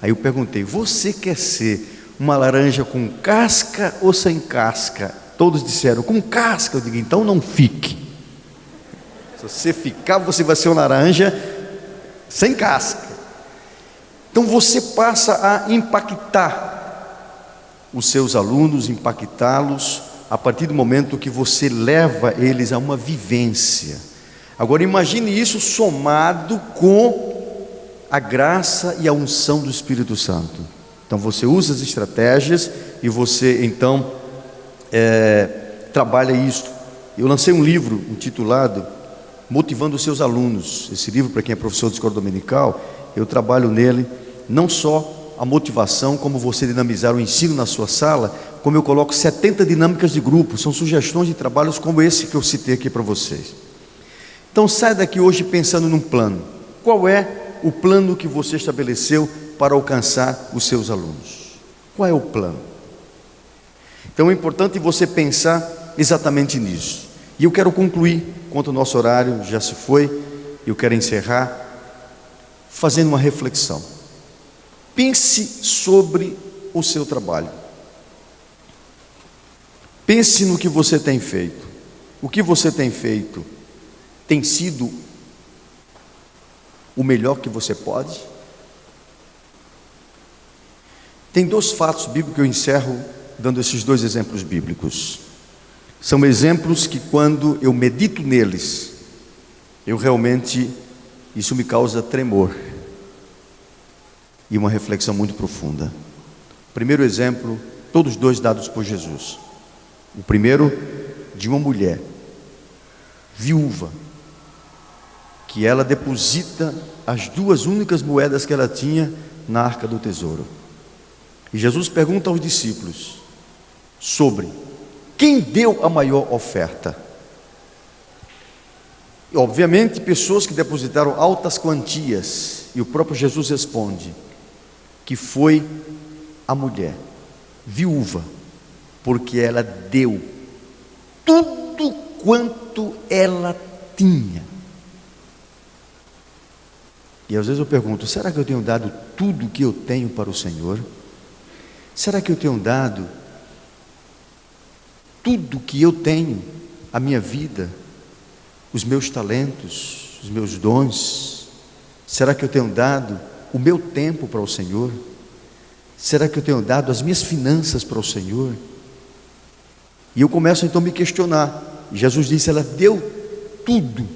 Speaker 3: Aí eu perguntei, você quer ser uma laranja com casca ou sem casca? Todos disseram, com casca. Eu digo, então não fique. Se você ficar, você vai ser uma laranja sem casca. Então você passa a impactar os seus alunos, impactá-los, a partir do momento que você leva eles a uma vivência. Agora imagine isso somado com a graça e a unção do Espírito Santo. Então você usa as estratégias e você então trabalha isso. Eu lancei um livro intitulado Motivando os Seus Alunos. Esse livro, para quem é professor de escola dominical, eu trabalho nele não só a motivação, como você dinamizar o ensino na sua sala, como eu coloco 70 dinâmicas de grupo. São sugestões de trabalhos como esse que eu citei aqui para vocês. Então saia daqui hoje pensando num plano. Qual é o plano que você estabeleceu para alcançar os seus alunos? Qual é o plano? Então é importante você pensar exatamente nisso. E eu quero concluir, enquanto o nosso horário já se foi, eu quero encerrar fazendo uma reflexão. Pense sobre o seu trabalho. Pense no que você tem feito. O que você tem feito tem sido o melhor que você pode? Tem dois fatos bíblicos que eu encerro dando esses dois exemplos bíblicos. São exemplos que quando eu medito neles, isso me causa tremor e uma reflexão muito profunda. Primeiro exemplo, todos dois dados por Jesus. O primeiro, de uma mulher viúva, que ela deposita as duas únicas moedas que ela tinha na arca do tesouro. E Jesus pergunta aos discípulos sobre quem deu a maior oferta. E, obviamente, pessoas que depositaram altas quantias, e o próprio Jesus responde que foi a mulher viúva, porque ela deu tudo quanto ela tinha. E às vezes eu pergunto, será que eu tenho dado tudo que eu tenho para o Senhor? Será que eu tenho dado tudo que eu tenho, a minha vida, os meus talentos, os meus dons? Será que eu tenho dado o meu tempo para o Senhor? Será que eu tenho dado as minhas finanças para o Senhor? E eu começo então a me questionar. Jesus disse, ela deu tudo.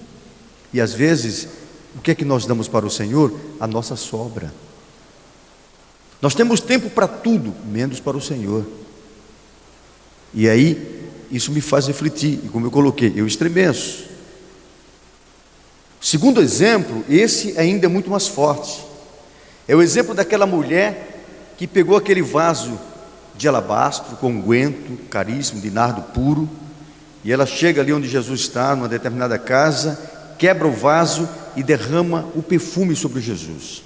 Speaker 3: E às vezes, o que é que nós damos para o Senhor? A nossa sobra. Nós temos tempo para tudo, menos para o Senhor. E aí, isso me faz refletir. E como eu coloquei, eu estremeço. Segundo exemplo, esse ainda é muito mais forte. É o exemplo daquela mulher que pegou aquele vaso de alabastro, com unguento caríssimo, de nardo puro, e ela chega ali onde Jesus está, numa determinada casa, quebra o vaso e derrama o perfume sobre Jesus.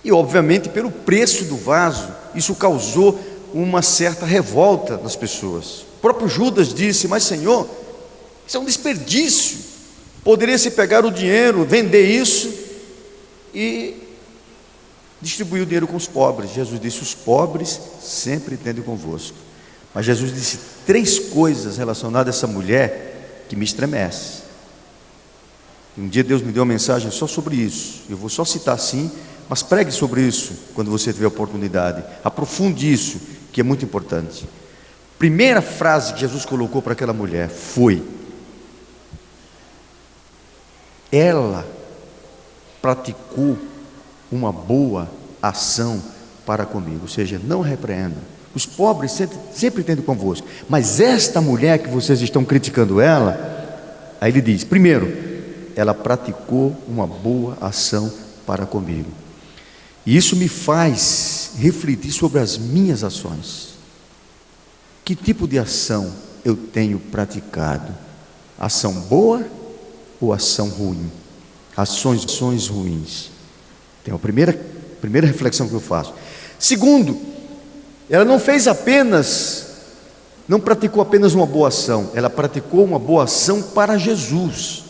Speaker 3: E obviamente pelo preço do vaso, isso causou uma certa revolta nas pessoas. O próprio Judas disse, mas Senhor, isso é um desperdício, poderia se pegar o dinheiro, vender isso e distribuir o dinheiro com os pobres. Jesus disse, os pobres sempre tendem convosco. Mas Jesus disse 3 coisas relacionadas a essa mulher que me estremece. Um dia Deus me deu uma mensagem só sobre isso. Eu vou só citar assim, mas pregue sobre isso quando você tiver oportunidade. Aprofunde isso, que é muito importante. Primeira frase que Jesus colocou para aquela mulher foi: ela praticou uma boa ação para comigo. Ou seja, não repreenda. Os pobres sempre tendem convosco. Mas esta mulher que vocês estão criticando ela, aí ele diz, primeiro, ela praticou uma boa ação para comigo. E isso me faz refletir sobre as minhas ações. Que tipo de ação eu tenho praticado? Ação boa ou ação ruim? Ações ruins. Tem a primeira reflexão que eu faço. Segundo, ela não praticou apenas uma boa ação, ela praticou uma boa ação para Jesus.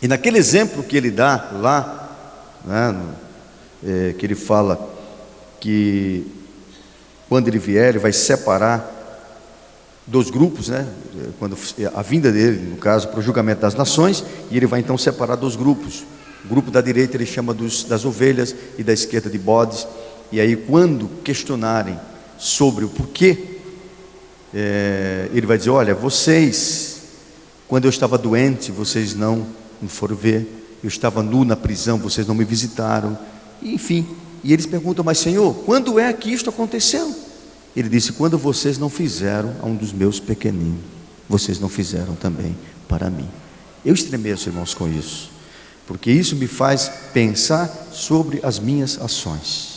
Speaker 3: E naquele exemplo que ele dá lá, né, que ele fala que quando ele vier, ele vai separar dos grupos, né? Quando a vinda dele, no caso, para o julgamento das nações, e ele vai então separar dos grupos. O grupo da direita ele chama das ovelhas e da esquerda de bodes. E aí, quando questionarem sobre o porquê, ele vai dizer: olha, vocês, quando eu estava doente, vocês não foram ver, eu estava nu na prisão, vocês não me visitaram, enfim. E eles perguntam: mas Senhor, quando é que isto aconteceu? Ele disse: quando vocês não fizeram a um dos meus pequeninos, vocês não fizeram também para mim. Eu estremeço, irmãos, com isso, porque isso me faz pensar sobre as minhas ações.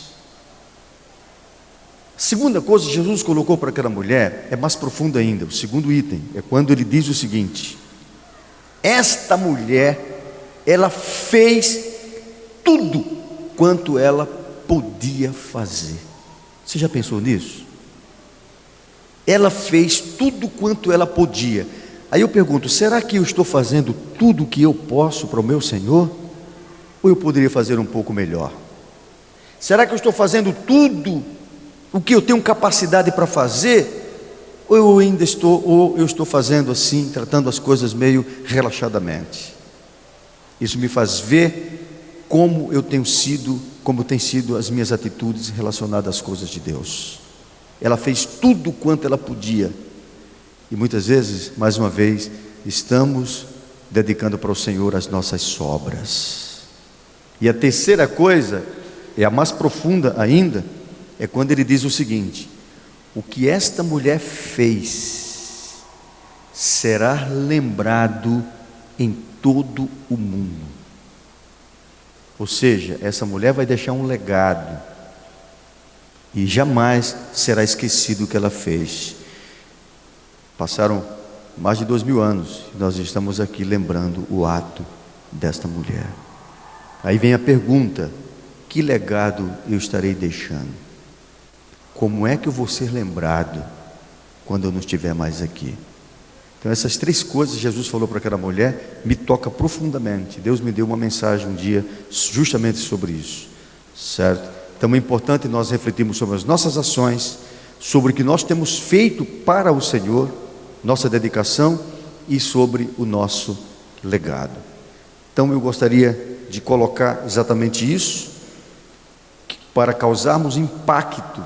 Speaker 3: A segunda coisa que Jesus colocou para aquela mulher é mais profunda ainda. O segundo item é quando ele diz o seguinte: esta mulher, ela fez tudo quanto ela podia fazer. Você já pensou nisso? Ela fez tudo quanto ela podia. Aí eu pergunto: será que eu estou fazendo tudo o que eu posso para o meu Senhor? Ou eu poderia fazer um pouco melhor? Será que eu estou fazendo tudo o que eu tenho capacidade para fazer? Ou eu estou fazendo assim, tratando as coisas meio relaxadamente? Isso me faz ver como tem sido as minhas atitudes relacionadas às coisas de Deus. Ela fez tudo quanto ela podia, e muitas vezes, mais uma vez, estamos dedicando para o Senhor as nossas sobras. E a terceira coisa, é a mais profunda ainda, é quando ele diz o seguinte: o que esta mulher fez será lembrado em todo o mundo. Ou seja, essa mulher vai deixar um legado, e jamais será esquecido o que ela fez. Passaram mais de 2000 anos, e nós estamos aqui lembrando o ato desta mulher. Aí vem a pergunta: que legado eu estarei deixando? Como é que eu vou ser lembrado quando eu não estiver mais aqui? Então essas três coisas que Jesus falou para aquela mulher me toca profundamente. Deus me deu uma mensagem um dia justamente sobre isso, certo? Então é importante nós refletirmos sobre as nossas ações, sobre o que nós temos feito para o Senhor, nossa dedicação, e sobre o nosso legado. Então eu gostaria de colocar exatamente isso. Para causarmos impacto,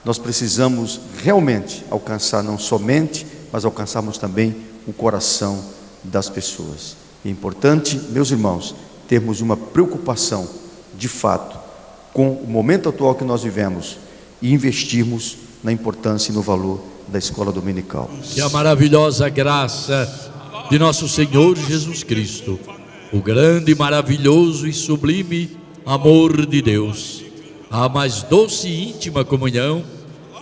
Speaker 3: nós precisamos realmente alcançar não somente, mas alcançarmos também o coração das pessoas. É importante, meus irmãos, termos uma preocupação de fato com o momento atual que nós vivemos e investirmos na importância e no valor da escola dominical.
Speaker 4: Que a maravilhosa graça de nosso Senhor Jesus Cristo, o grande, maravilhoso e sublime amor de Deus, a mais doce e íntima comunhão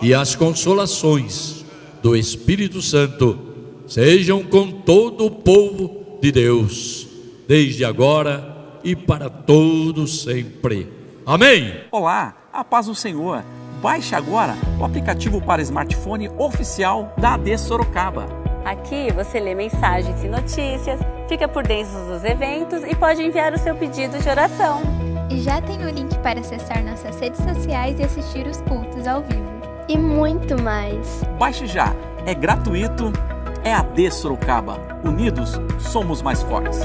Speaker 4: e as consolações do Espírito Santo sejam com todo o povo de Deus, desde agora e para todos sempre. Amém.
Speaker 5: Olá, a paz do Senhor. Baixe agora o aplicativo para smartphone oficial da AD Sorocaba.
Speaker 6: Aqui você lê mensagens e notícias, fica por dentro dos eventos e pode enviar o seu pedido de oração.
Speaker 7: E já tem o link para acessar nossas redes sociais e assistir os cultos ao vivo.
Speaker 8: E muito mais.
Speaker 5: Baixe já, é gratuito, é AD Sorocaba. Unidos, somos mais fortes.